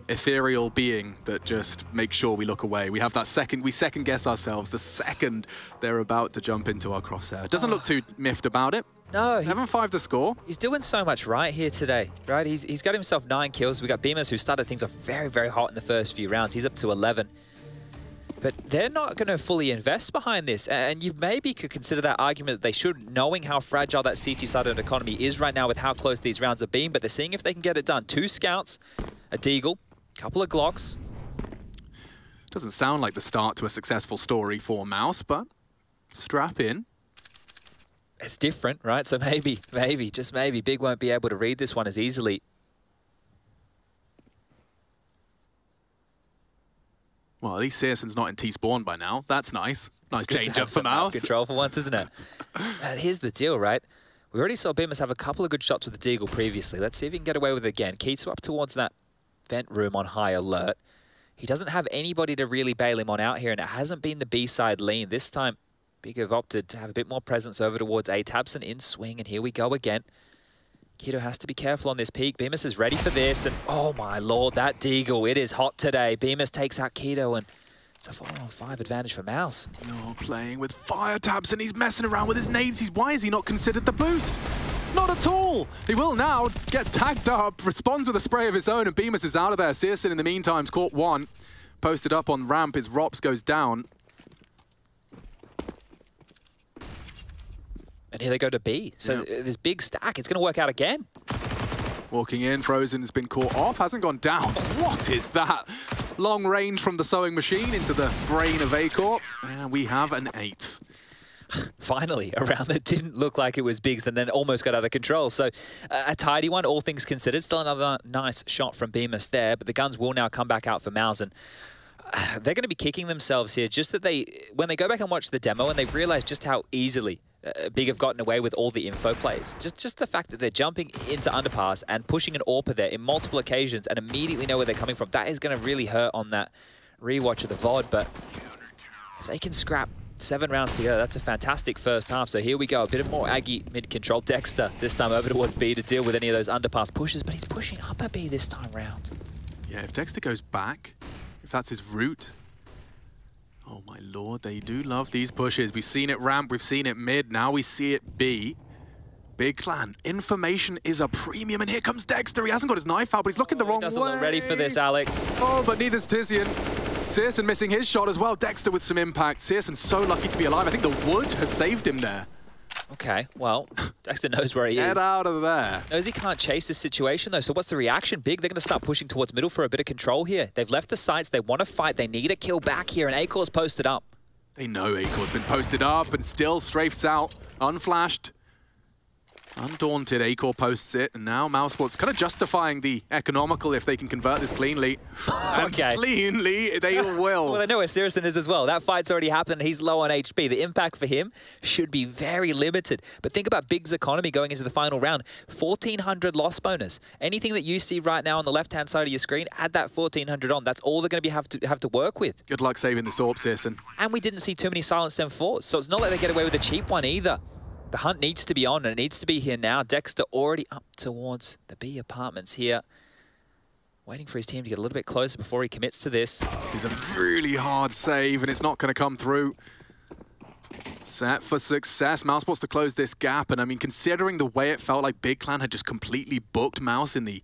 ethereal being that just makes sure we look away. We have that second, we second guess ourselves the second they're about to jump into our crosshair. Doesn't look too miffed about it. No. 7-5 the score. He's doing so much right here today, right? He's got himself 9 kills. We got Bemis, who started things off very, very hot in the first few rounds. He's up to 11. But they're not going to fully invest behind this. And you maybe could consider that argument that they should, knowing how fragile that CT-sided economy is right now with how close these rounds have been. But they're seeing if they can get it done. 2 scouts, a Deagle, a couple of Glocks. Doesn't sound like the start to a successful story for Mouse, but strap in. It's different, right? So maybe, just maybe, Big won't be able to read this one as easily. Well, at least Searson's not in T-spawn by now. That's nice. Nice change up for Mouse. Control for once, isn't it? And here's the deal, right? We already saw Bemis have a couple of good shots with the Deagle previously. Let's see if he can get away with it again. Keito up towards that vent room on high alert. He doesn't have anybody to really bail him on out here, and it hasn't been the B-side lean. This time, Big have opted to have a bit more presence over towards A. Tabson in swing, and here we go again. Keito has to be careful on this peak. Bemis is ready for this, and oh my lord, that Deagle, it is hot today. Bemis takes out Keito, and it's a 4-on-5 advantage for Mouse. No, playing with fire tabs, and he's messing around with his nades. Why has he not considered the boost? Not at all. He will now. Gets tagged up, responds with a spray of his own, and Bemis is out of there. Searson, in the meantime, caught 1. Posted up on ramp as Rops goes down. And here they go to B. So this big stack, it's going to work out again. Walking in, Frozen has been caught off, hasn't gone down. What is that? Long range from the sewing machine into the brain of Acor. And we have an 8th. Finally, a round that didn't look like it was Big's and then almost got out of control. So a tidy one, all things considered. Still another nice shot from Bemis there, but the guns will now come back out for Mouse. And they're going to be kicking themselves here. Just that when they go back and watch the demo and they've realized just how easily Big have gotten away with all the info plays. Just the fact that they're jumping into underpass and pushing an AWPer there in multiple occasions and immediately know where they're coming from. That is going to really hurt on that rewatch of the VOD, but if they can scrap 7 rounds together, that's a fantastic first half. So here we go, a bit of more Aggie mid-control. Dexter this time over towards B to deal with any of those underpass pushes, but he's pushing up a B this time round. Yeah, if Dexter goes back, if that's his route, oh my lord, they do love these pushes. We've seen it ramp, we've seen it mid, now we see it B. Big Clan, information is a premium, and here comes Dexter. He hasn't got his knife out, but he's looking the wrong way. He doesn't look ready for this, Alex. Oh, but neither's Tizian. Searson missing his shot as well. Dexter with some impact. Searson's so lucky to be alive. I think the wood has saved him there. Okay, well, Dexter knows where he is. Get out of there. Knows he can't chase this situation, though. So what's the reaction? Big, they're going to start pushing towards middle for a bit of control here. They've left the sites. They want to fight. They need a kill back here, and Akor's posted up. They know Akor's been posted up and still strafes out, unflashed. Undaunted, Akor posts it, and now Mousesports kind of justifying the economical if they can convert this cleanly. And cleanly, they will. Well, they know where Searson is as well. That fight's already happened, and he's low on HP. The impact for him should be very limited. But think about Big's economy going into the final round. 1,400 loss bonus. Anything that you see right now on the left-hand side of your screen, add that 1,400 on. That's all they're going to have to work with. Good luck saving the Sorp, Searson. And we didn't see too many Silent Stem 4s, so it's not like they get away with a cheap one either. The hunt needs to be on, and it needs to be here now. Dexter already up towards the B apartments here. Waiting for his team to get a little bit closer before he commits to this. This is a really hard save, and it's not going to come through. Set for success. Mousesports to close this gap, and I mean, considering the way it felt like Big Clan had just completely booked Mouse in the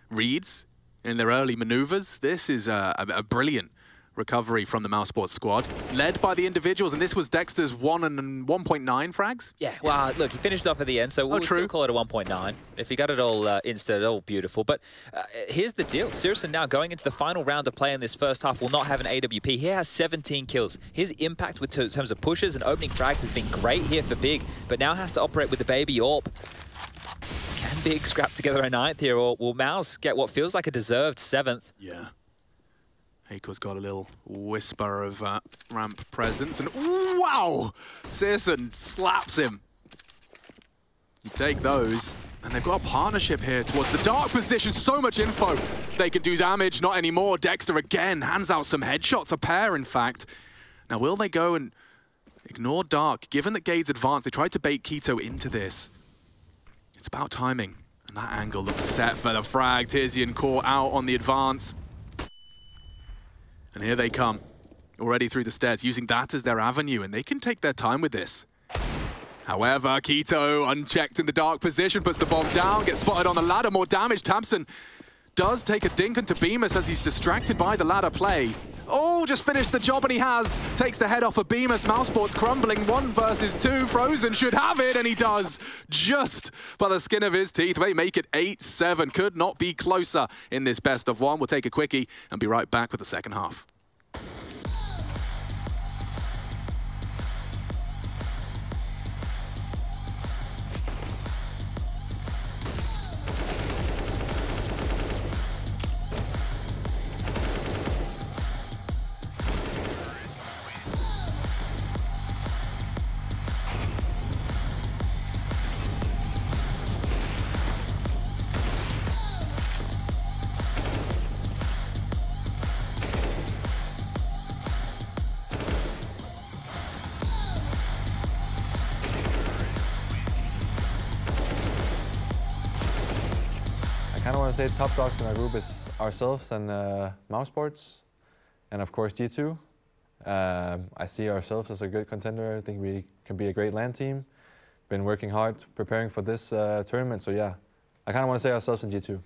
reads, in their early maneuvers, this is a brilliant recovery from the Mousesports squad, led by the individuals, and this was Dexter's 1.9 frags? Yeah, well, look, he finished off at the end, so we'll still call it a 1.9. If he got it all insta, all beautiful. But here's the deal. Searson now going into the final round of play in this first half will not have an AWP. He has 17 kills. His impact in terms of pushes and opening frags has been great here for Big, but now has to operate with the baby AWP. Can Big scrap together a 9th here, or will Mouse get what feels like a deserved 7th? Yeah. Akor's got a little whisper of ramp presence, and ooh, wow! Searson slaps him. You take those, and they've got a partnership here towards the dark position. So much info. They can do damage, not anymore. Dexter again hands out some headshots, a pair in fact. Now will they go and ignore dark? Given that Gade's advanced, they tried to bait k1to into this. It's about timing, and that angle looks set for the frag. Tizian caught out on the advance. And here they come, already through the stairs, using that as their avenue, and they can take their time with this. However, k1to, unchecked in the dark position, puts the bomb down, gets spotted on the ladder, more damage. Tamsin does take a dink into Bemis as he's distracted by the ladder play. Oh, just finished the job, and he has. Takes the head off of Bemis. Mousesports crumbling 1 versus 2. Frozen should have it, and he does. Just by the skin of his teeth. They make it 8-7. Could not be closer in this best of 1. We'll take a quickie and be right back with the second half. I kind of want to say top dogs in our group is ourselves and Mousesports, and of course G2. I see ourselves as a good contender. I think we can be a great LAN team. Been working hard preparing for this tournament, so yeah, I kind of want to say ourselves and G2.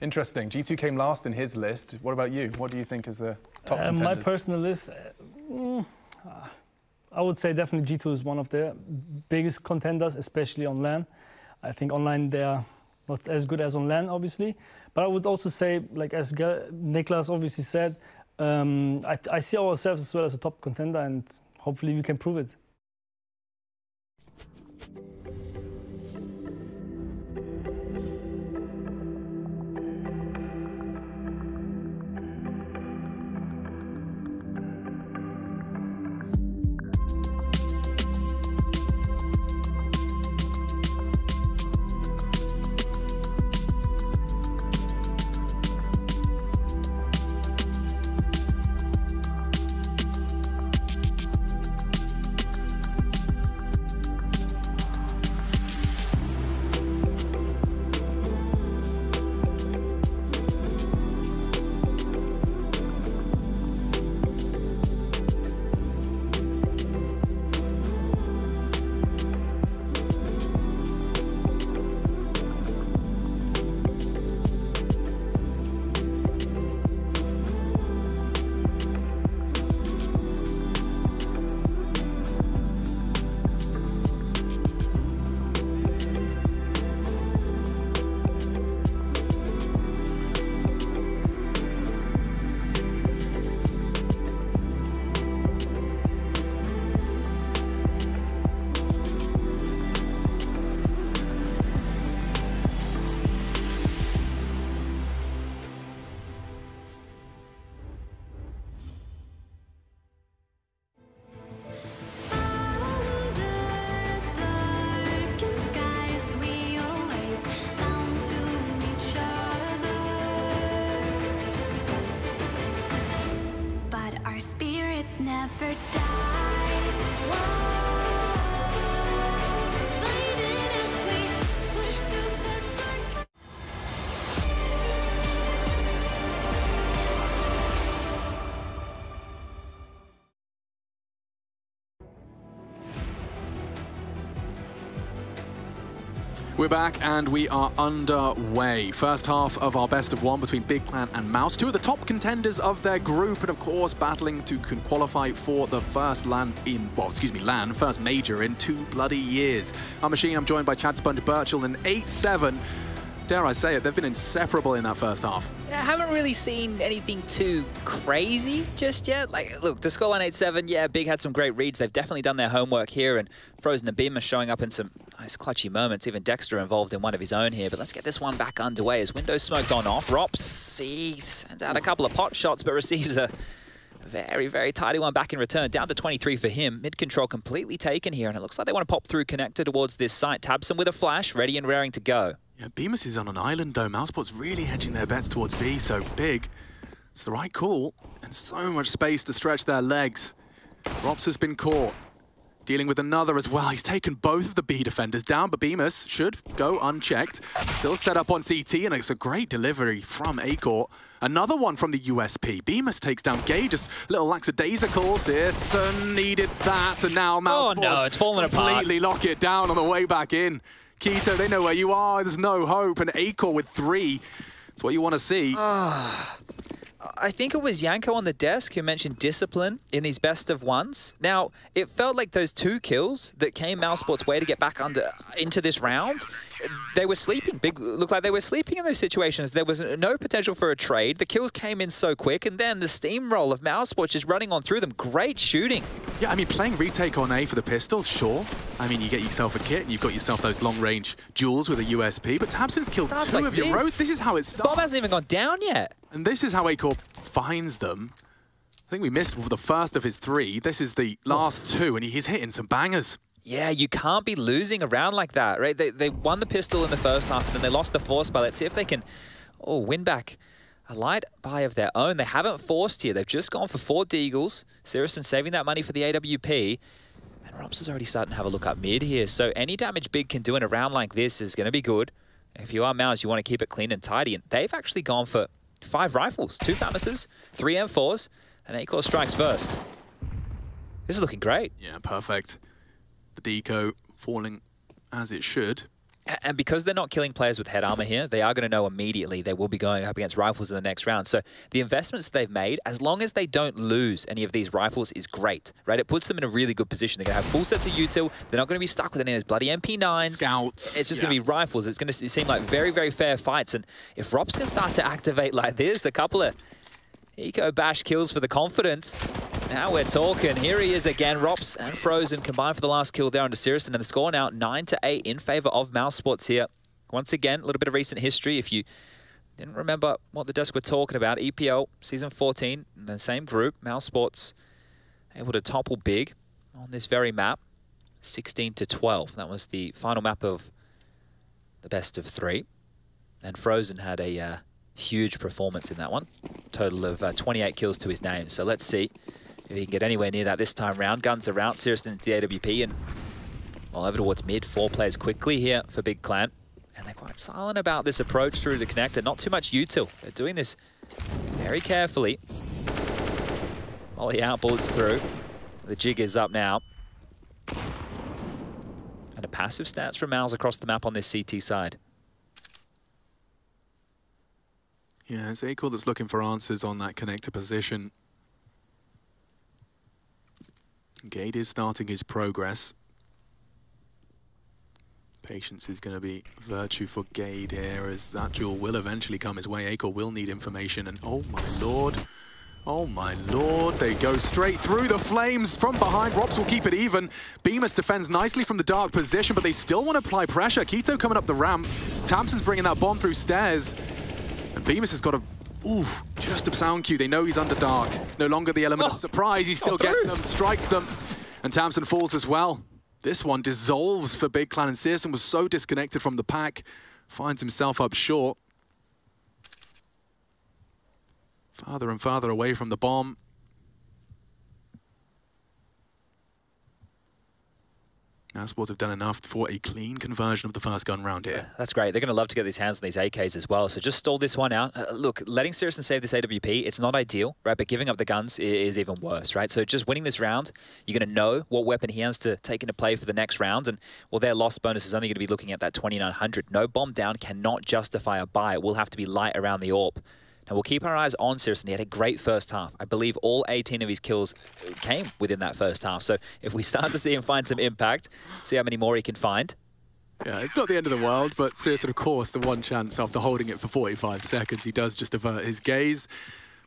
Interesting. G2 came last in his list. What about you? What do you think is the top contenders? My personal list, I would say definitely G2 is one of the biggest contenders, especially on LAN. I think online they are not as good as on LAN, obviously. But I would also say, like as Niklas obviously said, I see ourselves as well as a top contender, and hopefully we can prove it. We're back and we are underway. First half of our best of one between Big Clan and Mouse, two of the top contenders of their group, and of course battling to qualify for the first LAN first major in 2 bloody years. I'm Machine, I'm joined by Chad Sponge Birchall and 8-7. Dare I say it, they've been inseparable in that first half. Yeah, I haven't really seen anything too crazy just yet. Like, look, the scoreline 8-7, yeah, Big had some great reads. They've definitely done their homework here, and Frozen and Beamer showing up in some nice clutchy moments. Even Dexter involved in one of his own here. But let's get this one back underway as Windows smoked on off. Rops, he sends out a couple of pot shots, but receives a very, very tidy one back in return. Down to 23 for him. Mid control completely taken here, and it looks like they want to pop through connector towards this site. Tabson with a flash, ready and raring to go. Yeah, Bemis is on an island though. Mousesport's really hedging their bets towards B, so Big. It's the right call, and so much space to stretch their legs. Rops has been caught. Dealing with another as well. He's taken both of the B defenders down, but Bemis should go unchecked. Still set up on CT, and it's a great delivery from Acor. Another one from the USP. Bemis takes down Gay, just little lackadaisical. Searson needed that, and now Mousesport's no, it's falling apart. Completely lock it down on the way back in. Keto, they know where you are. There's no hope, and Acor with 3. That's what you want to see. I think it was Yanko on the desk who mentioned discipline in these best of ones. Now, it felt like those 2 kills that came Mousesport's way to get back into this round, they were sleeping. Big looked like they were sleeping in those situations. There was no potential for a trade. The kills came in so quick, and then the steamroll of Mousesport just running on through them. Great shooting. Yeah, I mean, playing retake on A for the pistol, sure. I mean, you get yourself a kit, and you've got yourself those long-range duels with a USP, but Tabson's killed 2 of your roads. This is how it starts. Bomb hasn't even gone down yet. And this is how Acor finds them. I think we missed the first of his 3. This is the last 2, and he's hitting some bangers. Yeah, you can't be losing around like that, right? They won the pistol in the first half, and then they lost the force buy. Let's see if they can win back a light buy of their own. They haven't forced here. They've just gone for 4 Deagles. Saracen saving that money for the AWP. And Rops is already starting to have a look up mid here. So any damage Big can do in a round like this is going to be good. If you are Mouse, you want to keep it clean and tidy. And they've actually gone for 5 rifles, 2 Famises, 3 M4s, and Acor strikes first. This is looking great. Yeah, perfect. The deco falling as it should. And because they're not killing players with head armor here, they are going to know immediately they will be going up against rifles in the next round. So the investments they've made, as long as they don't lose any of these rifles, is great, right? It puts them in a really good position. They're going to have full sets of util. They're not going to be stuck with any of those bloody MP9s. Scouts. It's just going to be rifles. It's going to seem like very, very fair fights. And if Rops can start to activate like this, a couple of eco bash kills for the confidence. Now we're talking. Here he is again. Rops and Frozen combined for the last kill there under Saracen. And the score now 9-8 in favor of Mousesports here. Once again, a little bit of recent history. If you didn't remember what the desk were talking about, EPL Season 14, in the same group, Mousesports able to topple Big on this very map, 16-12. That was the final map of the best of 3. And Frozen had a huge performance in that one. Total of 28 kills to his name. So let's see if he can get anywhere near that this time round. Guns are out, Saracen into the AWP, and well, over towards mid. 4 players quickly here for Big Clan. And they're quite silent about this approach through the connector. Not too much util. They're doing this very carefully. Molly out, bullets through. The jig is up now. And a passive stance from Mouse across the map on this CT side. Yeah, it's Acor that's looking for answers on that connector position. Gade is starting his progress. Patience is going to be virtue for Gade here, as that duel will eventually come his way. Acor will need information, and oh my lord. Oh my lord, they go straight through the flames from behind. Rops will keep it even. Bemis defends nicely from the dark position, but they still want to apply pressure. Keto coming up the ramp. Tamson's bringing that bomb through stairs. And Bemis has got a just a sound cue. They know he's under dark. No longer the element of surprise. He still gets them, strikes them. And Tamson falls as well. This one dissolves for Big Clan, and Searson was so disconnected from the pack. Finds himself up short. Farther and farther away from the bomb. Mousesports have done enough for a clean conversion of the first gun round here. That's great. They're going to love to get these hands on these AKs as well. So just stall this one out. Look, letting SyrsoN save this AWP, it's not ideal, right? But giving up the guns is even worse, right? So just winning this round, you're going to know what weapon he has to take into play for the next round. And, well, their loss bonus is only going to be looking at that 2,900. No bomb down cannot justify a buy. It will have to be light around the AWP. Now, we'll keep our eyes on SyrsoN. He had a great first half. I believe all 18 of his kills came within that first half. So if we start to see him find some impact, see how many more he can find. Yeah, it's not the end of the world, but SyrsoN, of course, the one chance after holding it for 45 seconds, he does just avert his gaze.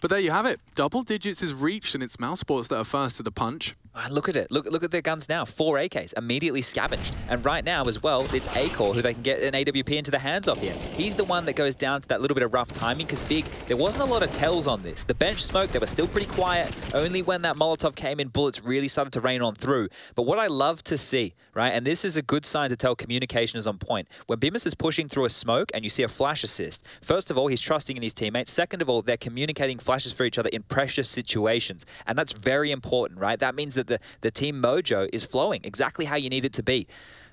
But there you have it. Double digits is reached, and it's Mousesports that are first to the punch. Look at it. Look at their guns now. 4 AKs immediately scavenged. And right now as well, it's Acor who they can get an AWP into the hands of here. He's the one that goes down to that little bit of rough timing because Big, there wasn't a lot of tells on this. The bench smoke, they were still pretty quiet. Only when that Molotov came in, bullets really started to rain on through. But what I love to see, right, and this is a good sign to tell communication is on point. When Bemis is pushing through a smoke and you see a flash assist, first of all, he's trusting in his teammates. Second of all, they're communicating flashes for each other in pressure situations. And that's very important, right? That means that the team mojo is flowing exactly how you need it to be.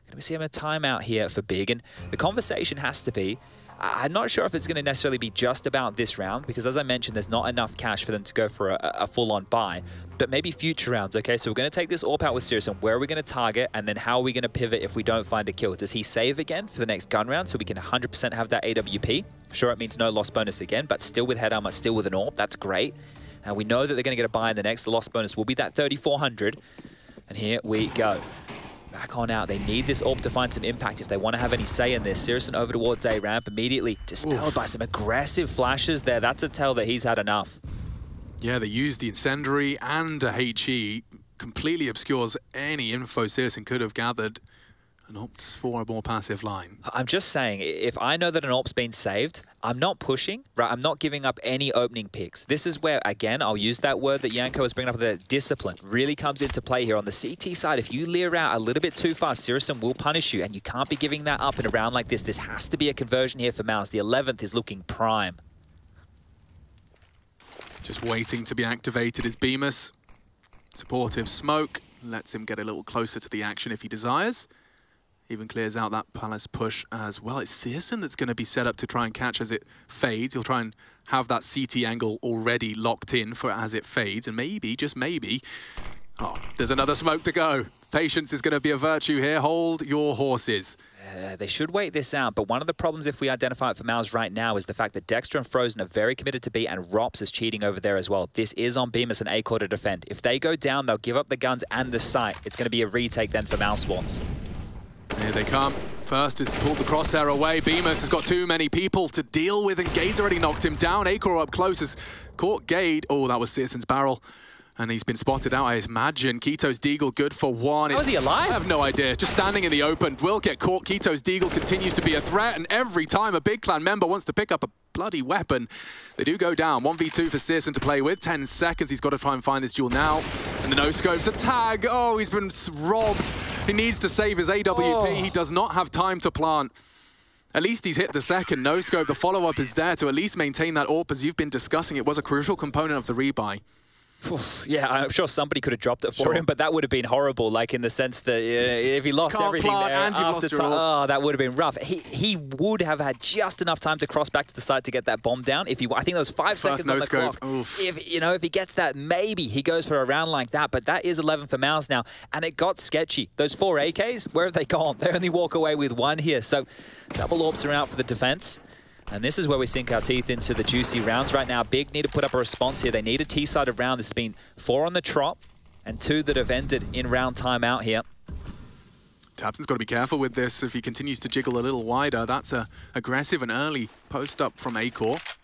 Going to see him a timeout here for Big, and the conversation has to be, I'm not sure if it's going to necessarily be just about this round, because as I mentioned, there's not enough cash for them to go for a full-on buy, but maybe future rounds, okay? So we're going to take this AWP out with SyrsoN. Where are we going to target, and then how are we going to pivot if we don't find a kill? Does he save again for the next gun round so we can 100% have that AWP? Sure, it means no loss bonus again, but still with head armor, still with an AWP. That's great. And we know that they're going to get a buy in the next. The loss bonus will be that 3,400. And here we go. Back on out. They need this AWP to find some impact if they want to have any say in this. SyrsoN over towards A ramp, immediately dispelled by some aggressive flashes there. That's a tell that he's had enough. Yeah, they used the incendiary and a HE. Completely obscures any info SyrsoN could have gathered and opts for a more passive line. I'm just saying, if I know that an AWP's been saved, I'm not pushing, right? I'm not giving up any opening picks. This is where, again, I'll use that word that Yanko was bringing up, that discipline really comes into play here. On the CT side, if you leer out a little bit too fast, SyrsoN will punish you, and you can't be giving that up in a round like this. This has to be a conversion here for Mouse. The 11th is looking prime. Just waiting to be activated is Bemis. Supportive smoke lets him get a little closer to the action if he desires. Even clears out that Palace push as well. It's SyrsoN that's going to be set up to try and catch as it fades. He'll try and have that CT angle already locked in for as it fades. And maybe, just maybe, oh, there's another smoke to go. Patience is going to be a virtue here. Hold your horses. They should wait this out, but one of the problems if we identify it for Mouse right now is the fact that Dexter and Frozen are very committed to B, and Rops is cheating over there as well. This is on Bemis and Acor to defend. If they go down, they'll give up the guns and the sight. It's going to be a retake then for Mousesports. Here they come. First is pulled the crosshair away. Bemis has got too many people to deal with, and Gade's already knocked him down. Acor up close has caught Gade. Oh, that was Syrson's barrel. And he's been spotted out, I imagine. Kito's Deagle good for one. How is he alive? I have no idea. Just standing in the open. Will get caught. Kito's Deagle continues to be a threat, and every time a Big Clan member wants to pick up a bloody weapon, they do go down. 1v2 for SyrsoN to play with. 10 seconds. He's got to try and find this duel now. And the no-scope's a tag. Oh, he's been robbed. He needs to save his AWP. Oh. He does not have time to plant. At least he's hit the second no-scope. The follow-up is there to at least maintain that AWP, as you've been discussing. It was a crucial component of the rebuy. Yeah, I'm sure somebody could have dropped it for him, but that would have been horrible, like in the sense that if he lost everything there after time, oh, that would have been rough. He would have had just enough time to cross back to the side to get that bomb down. If he, I think there was 5 seconds on the clock. Oof. If he gets that, maybe he goes for a round like that, but that is 11 for Mouse now, and it got sketchy. Those 4 AKs, where have they gone? They only walk away with 1 here, so double AWPs are out for the defense. And this is where we sink our teeth into the juicy rounds right now. Big need to put up a response here. They need a T-sided round. There's been 4 on the trot and 2 that have ended in round timeout here. tabseN's got to be careful with this. If he continues to jiggle a little wider, that's a aggressive and early post-up from Acor.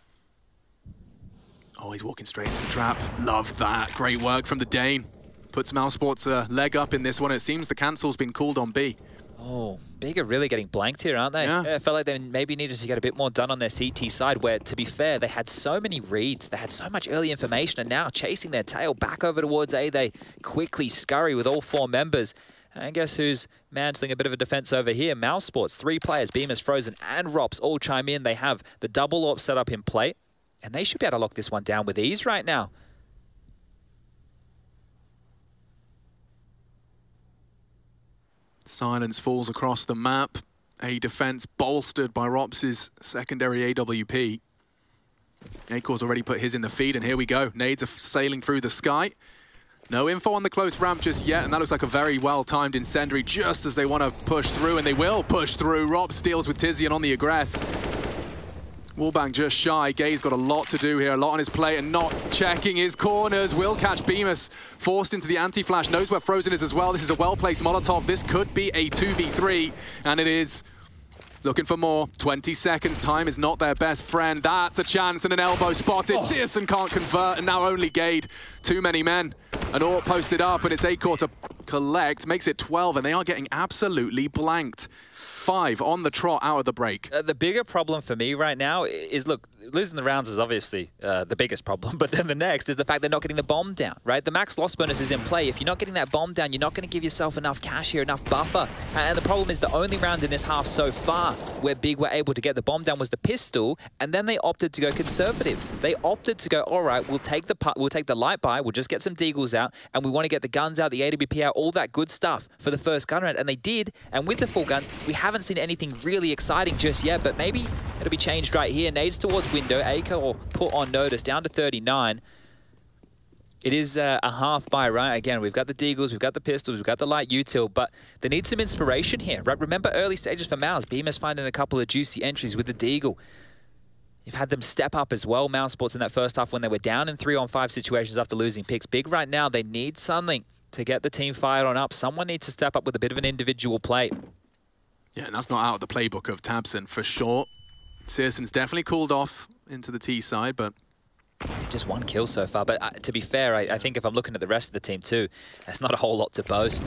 Oh, he's walking straight into the trap. Love that. Great work from the Dane. Puts Mousesports a leg up in this one. It seems the cancel's been called on B. Oh, Big are really getting blanked here, aren't they? Yeah. I felt like they maybe needed to get a bit more done on their CT side, where, to be fair, they had so many reads, they had so much early information, and now chasing their tail back over towards A, they quickly scurry with all 4 members. And guess who's mantling a bit of a defense over here? Mousesports, 3 players, Bemis, Frozen, and Rops all chime in. They have the double AWP set up in play, and they should be able to lock this one down with ease right now. Silence falls across the map. A defense bolstered by Rops's secondary AWP. Akor's already put his in the feed, and here we go. Nades are sailing through the sky. No info on the close ramp just yet, and that looks like a very well-timed incendiary just as they want to push through, and they will push through. Rops deals with Tizian on the aggress. Wallbang just shy. Gay's got a lot to do here, a lot on his plate, and not checking his corners. Will catch Bemis, forced into the anti-flash, knows where Frozen is as well. This is a well-placed Molotov. This could be a 2v3, and it is. Looking for more. 20 seconds. Time is not their best friend. That's a chance and an elbow spotted. Searson can't convert, and now only Gade. Too many men. An AWP posted up, and it's Akor to collect. Makes it 12, and they are getting absolutely blanked. 5 on the trot out of the break. The bigger problem for me right now is, look, losing the rounds is obviously the biggest problem, but then the next is the fact they're not getting the bomb down, right? The max loss bonus is in play. If you're not getting that bomb down, you're not going to give yourself enough cash here, enough buffer. And the problem is the only round in this half so far where Big were able to get the bomb down was the pistol, and then they opted to go conservative. They opted to go, all right, we'll take the light buy, we'll just get some deagles out, and we want to get the guns out, the AWP out, all that good stuff for the first gun round, and they did. And with the full guns, we haven't seen anything really exciting just yet, but maybe it'll be changed right here. Nades towards window. Akor put on notice, down to 39. It is a half buy, right? Again, we've got the deagles, we've got the pistols, we've got the light util, but they need some inspiration here, right? Remember early stages for Mouse. Bemis finding a couple of juicy entries with the deagle. You've had them step up as well, Mousesports, in that first half when they were down in 3-on-5 situations after losing picks. Big right now, they need something to get the team fired on up. Someone needs to step up with a bit of an individual play. Yeah, and that's not out of the playbook of tabseN for sure. Searson's definitely cooled off into the T side, but... Just one kill so far, but to be fair, I think if I'm looking at the rest of the team too, that's not a whole lot to boast.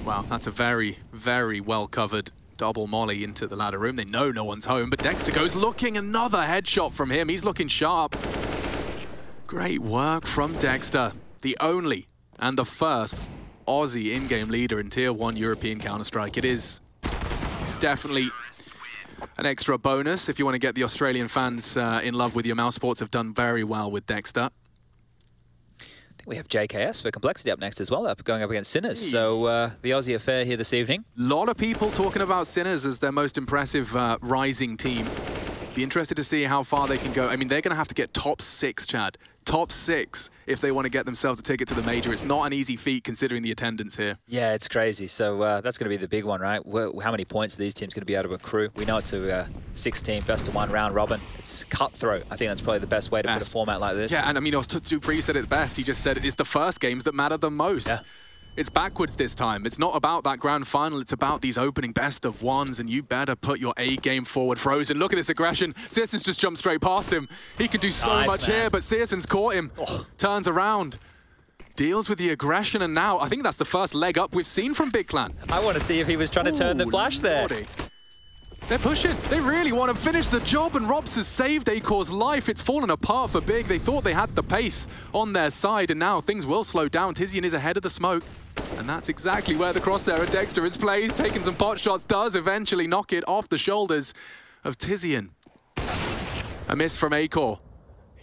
Wow, that's a very, very well-covered double molly into the ladder room. They know no one's home, but Dexter goes looking. Another headshot from him. He's looking sharp. Great work from Dexter. The only and the first Aussie in-game leader in Tier 1 European Counter-Strike. It is definitely an extra bonus if you want to get the Australian fans in love with your. Mousesports have done very well with Dexter. I think we have JKS for Complexity up next as well, going up against Sinners. So the Aussie affair here this evening. A lot of people talking about Sinners as their most impressive rising team. Be interested to see how far they can go. I mean, they're going to have to get top 6, Chad. Top 6 if they want to get themselves a ticket to the major. It's not an easy feat considering the attendance here. Yeah, it's crazy. So that's going to be the big one, right? How many points are these teams going to be able to accrue? We know it's a 16 best-of-1 round robin. It's cutthroat. I think that's probably the best way to put a format like this. Yeah, and I mean, Dupree said it best. He just said it's the first games that matter the most. Yeah. It's backwards this time. It's not about that grand final. It's about these opening best-of-1s, and you better put your A game forward. Frozen, look at this aggression. Searson's just jumped straight past him. He can do so much here, but Searson's caught him. Turns around, deals with the aggression, and now I think that's the first leg up we've seen from Big Clan. I want to see if he was trying to turn the flash there. Lordy. They're pushing. They really want to finish the job, and Rops has saved Akor's life. It's fallen apart for Big. They thought they had the pace on their side, and now things will slow down. Tizian is ahead of the smoke, and that's exactly where the crosshair of Dexter is placed. Taking some pot shots, does eventually knock it off the shoulders of Tizian. A miss from Akor.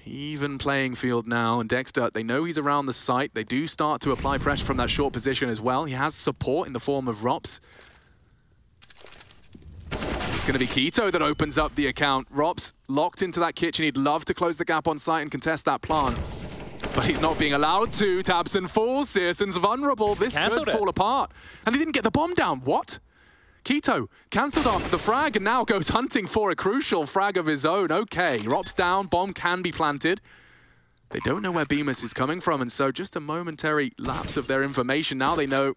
Even playing field now, and Dexter, they know he's around the site. They do start to apply pressure from that short position as well. He has support in the form of Rops. It's going to be k1to that opens up the account. Rops locked into that kitchen. He'd love to close the gap on site and contest that plant, but he's not being allowed to. tabseN falls. Searson's vulnerable. This could fall apart. And he didn't get the bomb down. What? k1to cancelled after the frag and now goes hunting for a crucial frag of his own. Okay, Rops down. Bomb can be planted. They don't know where Bemis is coming from, and so just a momentary lapse of their information. Now they know.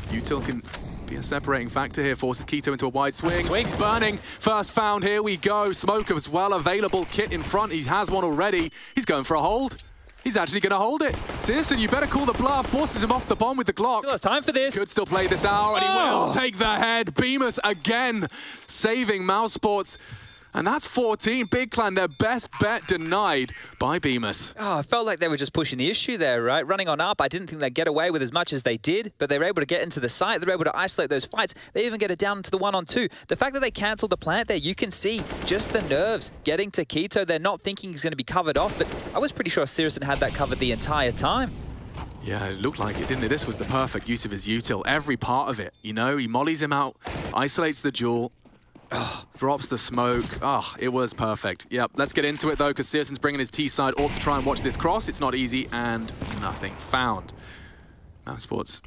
Util can be a separating factor here, forces k1to into a wide swing. Burning, first found, here we go. Smoke as well, available kit in front. He has one already. He's going for a hold. He's actually going to hold it. Searson, you better call the bluff. Forces him off the bomb with the Glock. Still has time for this. Could still play this out, and he will take the head. Bemis again, saving Mousesports. And that's 14. Big Clan, their best bet denied by Bemis. Oh, I felt like they were just pushing the issue there, right? Running on up, I didn't think they'd get away with as much as they did, but they were able to get into the site. They were able to isolate those fights. They even get it down to the 1-on-2. The fact that they cancelled the plant there, you can see just the nerves getting to k1to. They're not thinking he's going to be covered off, but I was pretty sure Searson had that covered the entire time. Yeah, it looked like it, didn't it? This was the perfect use of his util. Every part of it, you know? He mollies him out, isolates the duel, drops the smoke. It was perfect. Yep, let's get into it, though, because Searson's bringing his T-side AWP to try and watch this cross. It's not easy, and nothing found. mousesports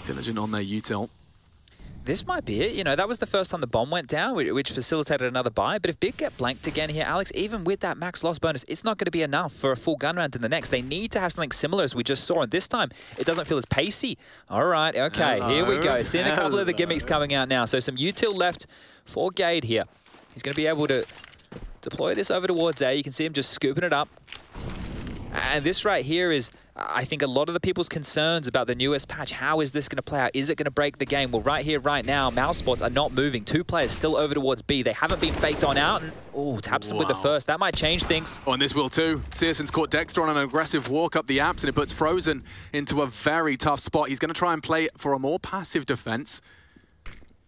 diligent on their util. This might be it. You know, that was the first time the bomb went down, which facilitated another buy. But if Big get blanked again here, Alex, even with that max loss bonus, it's not going to be enough for a full gun round in the next. They need to have something similar as we just saw. And this time, it doesn't feel as pacey. All right, okay, Here we go. Seeing a couple of the gimmicks coming out now. So some util left for Gade here. He's going to be able to deploy this over towards A. You can see him just scooping it up. And this right here is, I think, a lot of the people's concerns about the newest patch. How is this going to play out? Is it going to break the game? Well, right here, right now, mousesports are not moving. 2 players still over towards B. They haven't been faked on out. And, taps him with the first. That might change things. Oh, and this will too. Searson's caught Dexter on an aggressive walk up the apps, and it puts Frozen into a very tough spot. He's going to try and play for a more passive defense,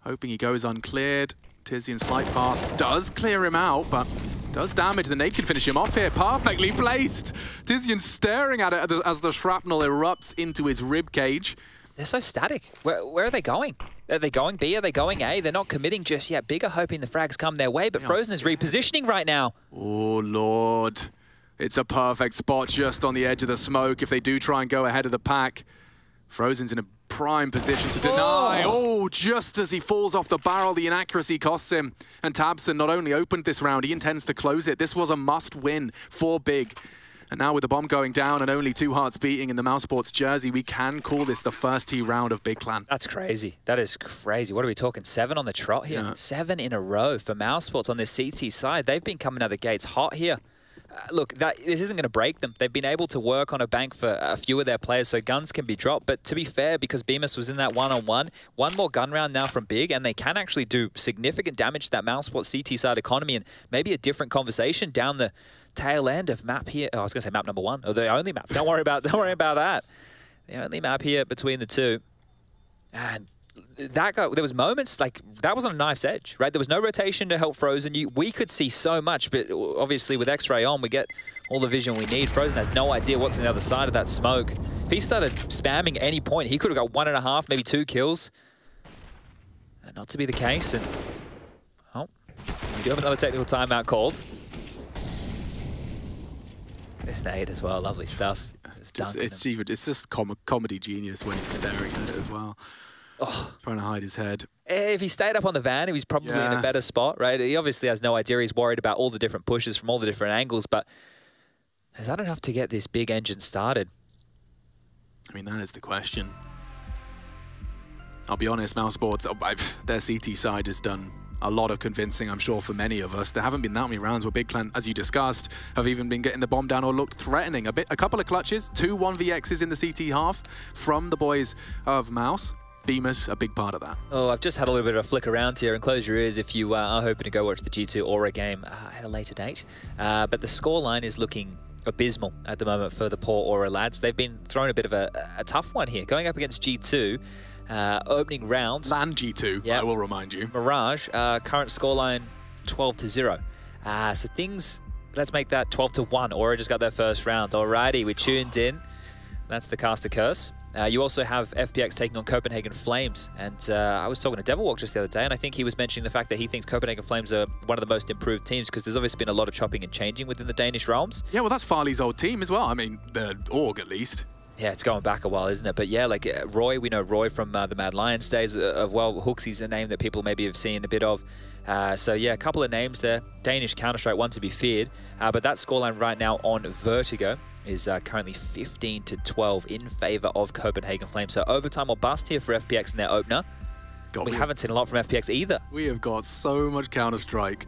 hoping he goes uncleared. Tizian's flight path does clear him out, but does damage. The nade can finish him off here. Perfectly placed. Tizian staring at it as the shrapnel erupts into his rib cage. They're so static. Where are they going? Are they going B? Are they going A? They're not committing just yet. Big are hoping the frags come their way, but Frozen is repositioning right now. Oh, Lord. It's a perfect spot just on the edge of the smoke if they do try and go ahead of the pack. Frozen's in a prime position to deny. Oh, just as he falls off the barrel, the inaccuracy costs him. And tabseN not only opened this round, he intends to close it. This was a must-win for Big. And now with the bomb going down and only 2 hearts beating in the mousesports jersey, we can call this the first T round of Big Clan. That's crazy. That is crazy. What are we talking? 7 on the trot here. Yeah. 7 in a row for mousesports on this CT side. They've been coming out the gates hot here. Look, this isn't going to break them. They've been able to work on a bank for a few of their players, so guns can be dropped. But to be fair, because Bemis was in that one-on-one, one more gun round now from Big, and they can actually do significant damage to that mousesports CT side economy, and maybe a different conversation down the tail end of map here. Oh, I was going to say map number 1, or the only map. Don't worry about that. The only map here between the two. And that guy, there was moments like that was on a knife's edge, right? There was no rotation to help Frozen. We could see so much, but obviously with X-Ray on, we get all the vision we need. Frozen has no idea what's on the other side of that smoke. If he started spamming any point, he could have got 1.5, maybe 2 kills. And not to be the case. And we do have another technical timeout called. This nade as well, lovely stuff. It's just comedy genius when he's staring at it as well. Trying to hide his head. If he stayed up on the van, he was probably in a better spot, right? He obviously has no idea. He's worried about all the different pushes from all the different angles, but is that enough to get this Big engine started? I mean, that is the question. I'll be honest, mousesports, their CT side has done a lot of convincing, I'm sure, for many of us. There haven't been that many rounds where Big Clan, as you discussed, have even been getting the bomb down or looked threatening. A couple of clutches, 2 1vx's in the CT half from the boys of Mouse. Bemis, a big part of that. Oh, I've just had a little bit of a flick around here, and close your ears if you are hoping to go watch the G2 Aura game at a later date. But the scoreline is looking abysmal at the moment for the poor Aura lads. They've been thrown a bit of a tough one here, going up against G2. Opening rounds. And G2, I will remind you. Mirage, current scoreline 12-0. So things, let's make that 12-1. Aura just got their first round. Alrighty, we tuned in. That's the Caster Curse. You also have FPX taking on Copenhagen Flames. And I was talking to Devilwalk just the other day, and I think he was mentioning the fact that he thinks Copenhagen Flames are one of the most improved teams because there's obviously been a lot of chopping and changing within the Danish realms. Yeah, well, that's Farley's old team as well. I mean, the org at least. Yeah, it's going back a while, isn't it? But yeah, like Roy, we know Roy from the Mad Lions days of well. Hooksy's a name that people maybe have seen a bit of. So yeah, a couple of names there. Danish Counter-Strike, one to be feared. But that scoreline right now on Vertigo is currently 15-12 in favor of Copenhagen Flames. So overtime or bust here for FPX in their opener. We haven't seen a lot from FPX either. We have got so much Counter-Strike.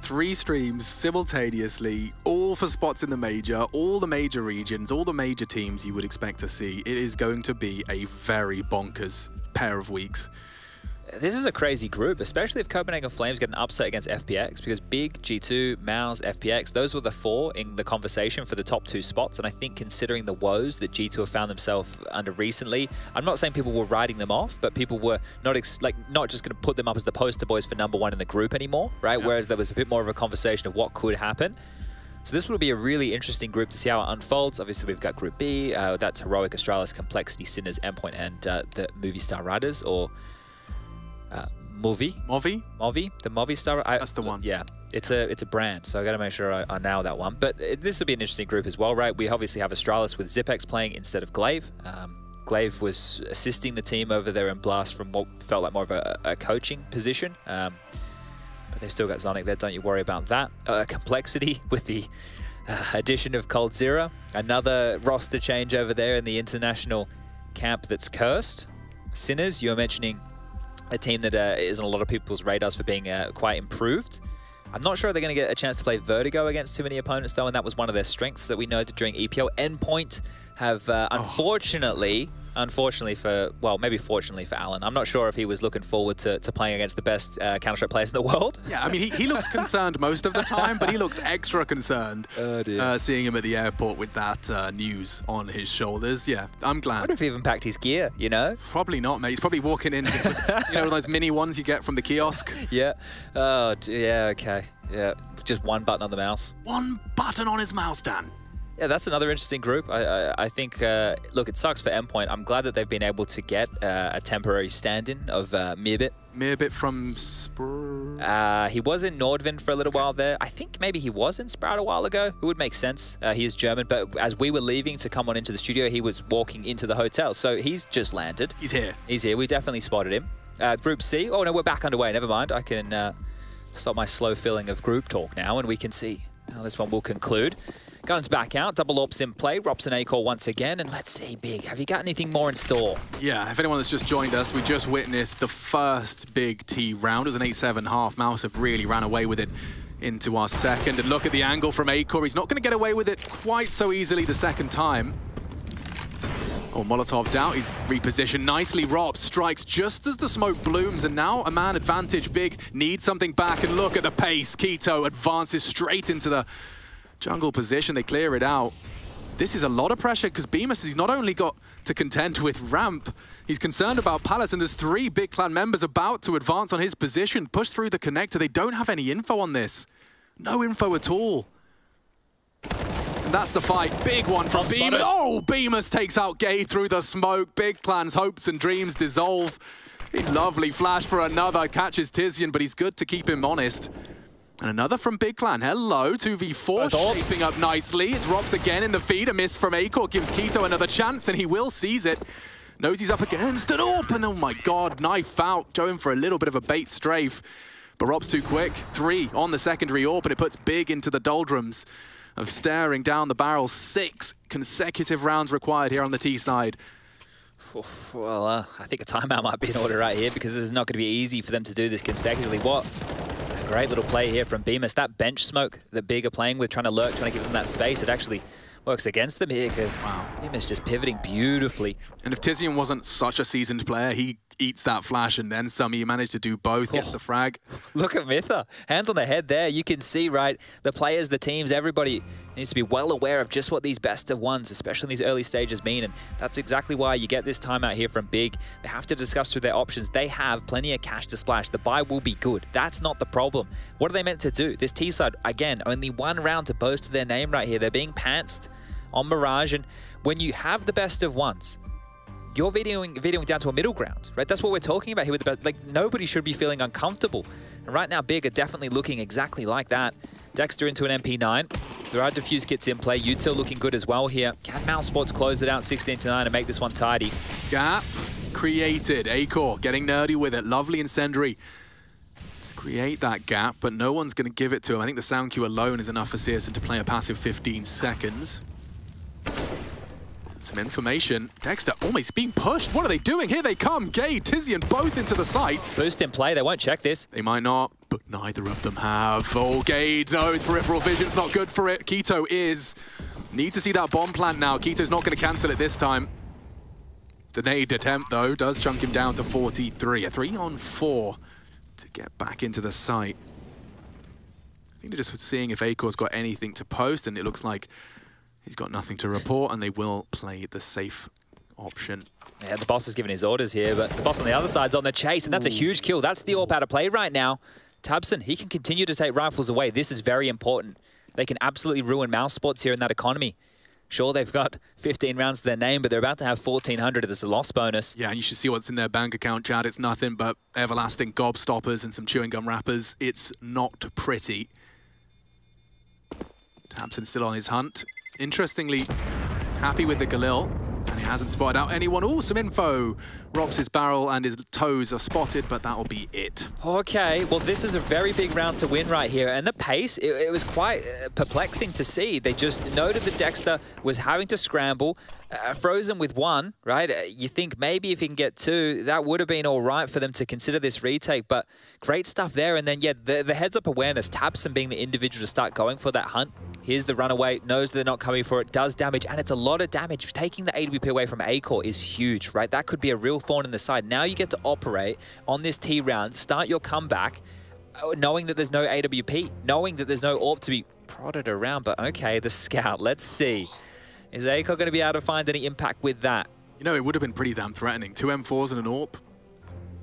3 streams simultaneously, all for spots in the major, all the major regions, all the major teams you would expect to see. It is going to be a very bonkers pair of weeks. This is a crazy group, especially if Copenhagen Flames get an upset against FPX, because Big, G2, Mouse, FPX, those were the 4 in the conversation for the top 2 spots. And I think considering the woes that G2 have found themselves under recently, I'm not saying people were writing them off, but people were not just going to put them up as the poster boys for #1 in the group anymore, right? Yeah. Whereas there was a bit more of a conversation of what could happen. So this will be a really interesting group to see how it unfolds. Obviously, we've got Group B. That's Heroic, Astralis, Complexity, Sinners, Endpoint, and the Movistar Riders, or Movi. The Movistar. That's the one. Yeah, it's a brand, so I got to make sure I nail that one. But this will be an interesting group as well, right? We obviously have Astralis with Zipex playing instead of Glaive. Glaive was assisting the team over there in Blast from what felt like more of a coaching position. But they've still got Zonic there, don't you worry about that. Complexity with the addition of coldzera. Another roster change over there in the international camp that's cursed. Sinners, you were mentioning a team that is on a lot of people's radars for being quite improved. I'm not sure they're going to get a chance to play Vertigo against too many opponents, though, and that was one of their strengths that we noted during EPL. Endpoint have, unfortunately for, well, maybe fortunately for Alan, I'm not sure if he was looking forward to playing against the best Counter-Strike players in the world. Yeah, I mean, he looks concerned most of the time, but he looked extra concerned seeing him at the airport with that news on his shoulders. Yeah, I'm glad. I wonder if he even packed his gear, you know? Probably not, mate. He's probably walking in, you know, those mini ones you get from the kiosk. Yeah. Oh, yeah, okay. Yeah, just one button on the mouse. One button on his mouse, Dan. Yeah, that's another interesting group. I think, look, it sucks for Endpoint. I'm glad that they've been able to get a temporary stand-in of Mirbit. Mirbit from He was in Nordvin for a little while there. I think maybe he was in Sprout a while ago. It would make sense. He is German, but as we were leaving to come on into the studio, he was walking into the hotel. So he's just landed. He's here. He's here. We definitely spotted him. Group C. Oh, no, we're back underway. Never mind. I can stop my slow filling of group talk now, and we can see how this one will conclude. Guns back out, double AWPs in play, Rops and Acor once again, and let's see, Big, have you got anything more in store? Yeah, if anyone that's just joined us, we just witnessed the first Big T round. It was an 8-7 half. Mouse have really ran away with it into our second, and look at the angle from Acor. He's not going to get away with it quite so easily the second time. Oh, Molotov down. He's repositioned nicely. Rops strikes just as the smoke blooms, and now a man advantage. Big needs something back, and look at the pace. k1to advances straight into the jungle position. They clear it out. This is a lot of pressure because Bemis has not only got to contend with ramp, he's concerned about Palace, and there's 3 Big Clan members about to advance on his position, push through the connector. They don't have any info on this. No info at all. And that's the fight. Big one from Bemis. Oh, Bemis takes out Gade through the smoke. Big Clan's hopes and dreams dissolve. A lovely flash for another. Catches Tizian, but he's good to keep him honest. And another from Big Clan. Hello, 2v4 shaping up nicely. It's Rops again in the feed. A miss from Acor gives k1to another chance, and he will seize it. Knows he's up against an AWP, and oh my God, knife out. Going for a little bit of a bait strafe. But Rops too quick. 3 on the secondary AWP, and it puts Big into the doldrums of staring down the barrel. 6 consecutive rounds required here on the T side. Well, I think a timeout might be in order right here, because this is not going to be easy for them to do this consecutively. What a great little play here from Bemis. That bench smoke that Big are playing with, trying to lurk, trying to give them that space, it actually works against them here, because Bemis just pivoting beautifully. And if Tizian wasn't such a seasoned player, he eats that flash and then some. He managed to do both, gets the frag. Look at Mytha. Hands on the head there. You can see, right, the players, the teams, everybody needs to be well aware of just what these best of ones, especially in these early stages, mean. And that's exactly why you get this timeout here from Big. They have to discuss through their options. They have plenty of cash to splash. The buy will be good. That's not the problem. What are they meant to do? This T side, again, only 1 round to boast to their name right here. They're being pantsed on Mirage. And when you have the best of ones, you're videoing down to a middle ground, right? That's what we're talking about here with the best. Like, nobody should be feeling uncomfortable. And right now, Big are definitely looking exactly like that. Dexter into an MP9. There are defuse kits in play. Util looking good as well here. Can Mousesports close it out 16-9 and make this one tidy? Gap created. Acor getting nerdy with it. Lovely incendiary to create that gap, but no one's going to give it to him. I think the sound cue alone is enough for Searson to play a passive 15 seconds. Some information. Dexter almost being pushed. What are they doing? Here they come. Gade, Tizian, both into the site. Boost in play. They won't check this. They might not, but neither of them have. Oh, Gade knows peripheral vision's not good for it. k1to is. Need to see that bomb plant now. k1to's not going to cancel it this time. The nade attempt, though, does chunk him down to 43. A 3-on-4 to get back into the site. I think they're just seeing if Acor's got anything to post, and it looks like he's got nothing to report, and they will play the safe option. Yeah, the boss has given his orders here, but the boss on the other side's on the chase, and that's a huge kill. That's the AWP out of play right now. Tabson, he can continue to take rifles away. This is very important. they can absolutely ruin Mousesports here in that economy. Sure, they've got 15 rounds to their name, but they're about to have 1,400 as a loss bonus. Yeah, and you should see what's in their bank account, Chad. It's nothing but everlasting gobstoppers and some chewing gum wrappers. It's not pretty. tabseN still on his hunt. Interestingly, happy with the Galil, and he hasn't spotted out anyone. Oh, some info. Ropz' barrel and his toes are spotted, but that'll be it. Okay, well, this is a very big round to win right here. And the pace, it was quite perplexing to see. They just noted that Dexter was having to scramble, frozen with 1, right? You think maybe if he can get 2, that would have been all right for them to consider this retake. But great stuff there. And then, yeah, the heads-up awareness, tabseN being the individual to start going for that hunt. Here's the runaway, knows they're not coming for it, does damage, and it's a lot of damage. Taking the AWP away from Acor is huge, right? That could be a real thorn in the side. Now you get to operate on this T round, start your comeback, knowing that there's no AWP, knowing that there's no AWP to be prodded around. But okay, the scout, let's see. Is Acor going to be able to find any impact with that? You know, it would have been pretty damn threatening. 2 M4s and an AWP.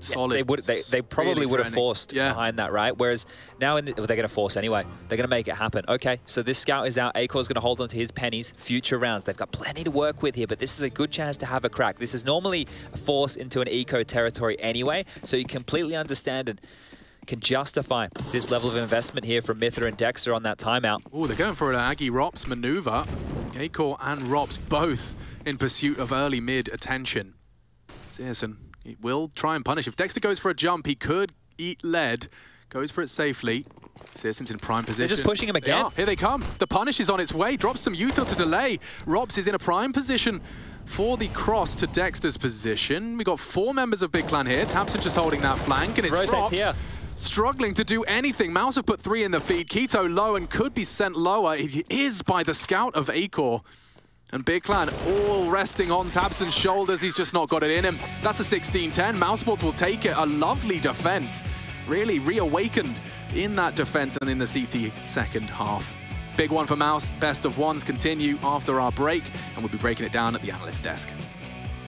Solid. Yeah, they probably really would have forced behind that, right? Whereas now they're going to force anyway. They're going to make it happen. Okay, so this scout is out. Acor's going to hold on to his pennies. Future rounds. They've got plenty to work with here, but this is a good chance to have a crack. This is normally a force into an eco territory anyway, so you completely understand and can justify this level of investment here from Myther and Dexter on that timeout. Oh, they're going for an Aggie Ropz maneuver. Acor and Ropz both in pursuit of early mid attention. syrsoN, he will try and punish. If Dexter goes for a jump, he could eat lead. Goes for it safely. syrsoN's in prime position. They're just pushing him again. Here they come. The punish is on its way. Drops some util to delay. Ropz is in a prime position for the cross to Dexter's position. We got 4 members of Big Clan here. tabseN just holding that flank, and it's Ropz here, struggling to do anything. Mouse have put 3 in the feed. Keto low and could be sent lower. It is by the scout of Acor. And Big Clan all resting on tabseN's shoulders. He's just not got it in him. That's a 16-10. Mousesports will take it. A lovely defense. Really reawakened in that defense and in the CT second half. Big one for Mouse. Best of ones continue after our break, and we'll be breaking it down at the analyst desk.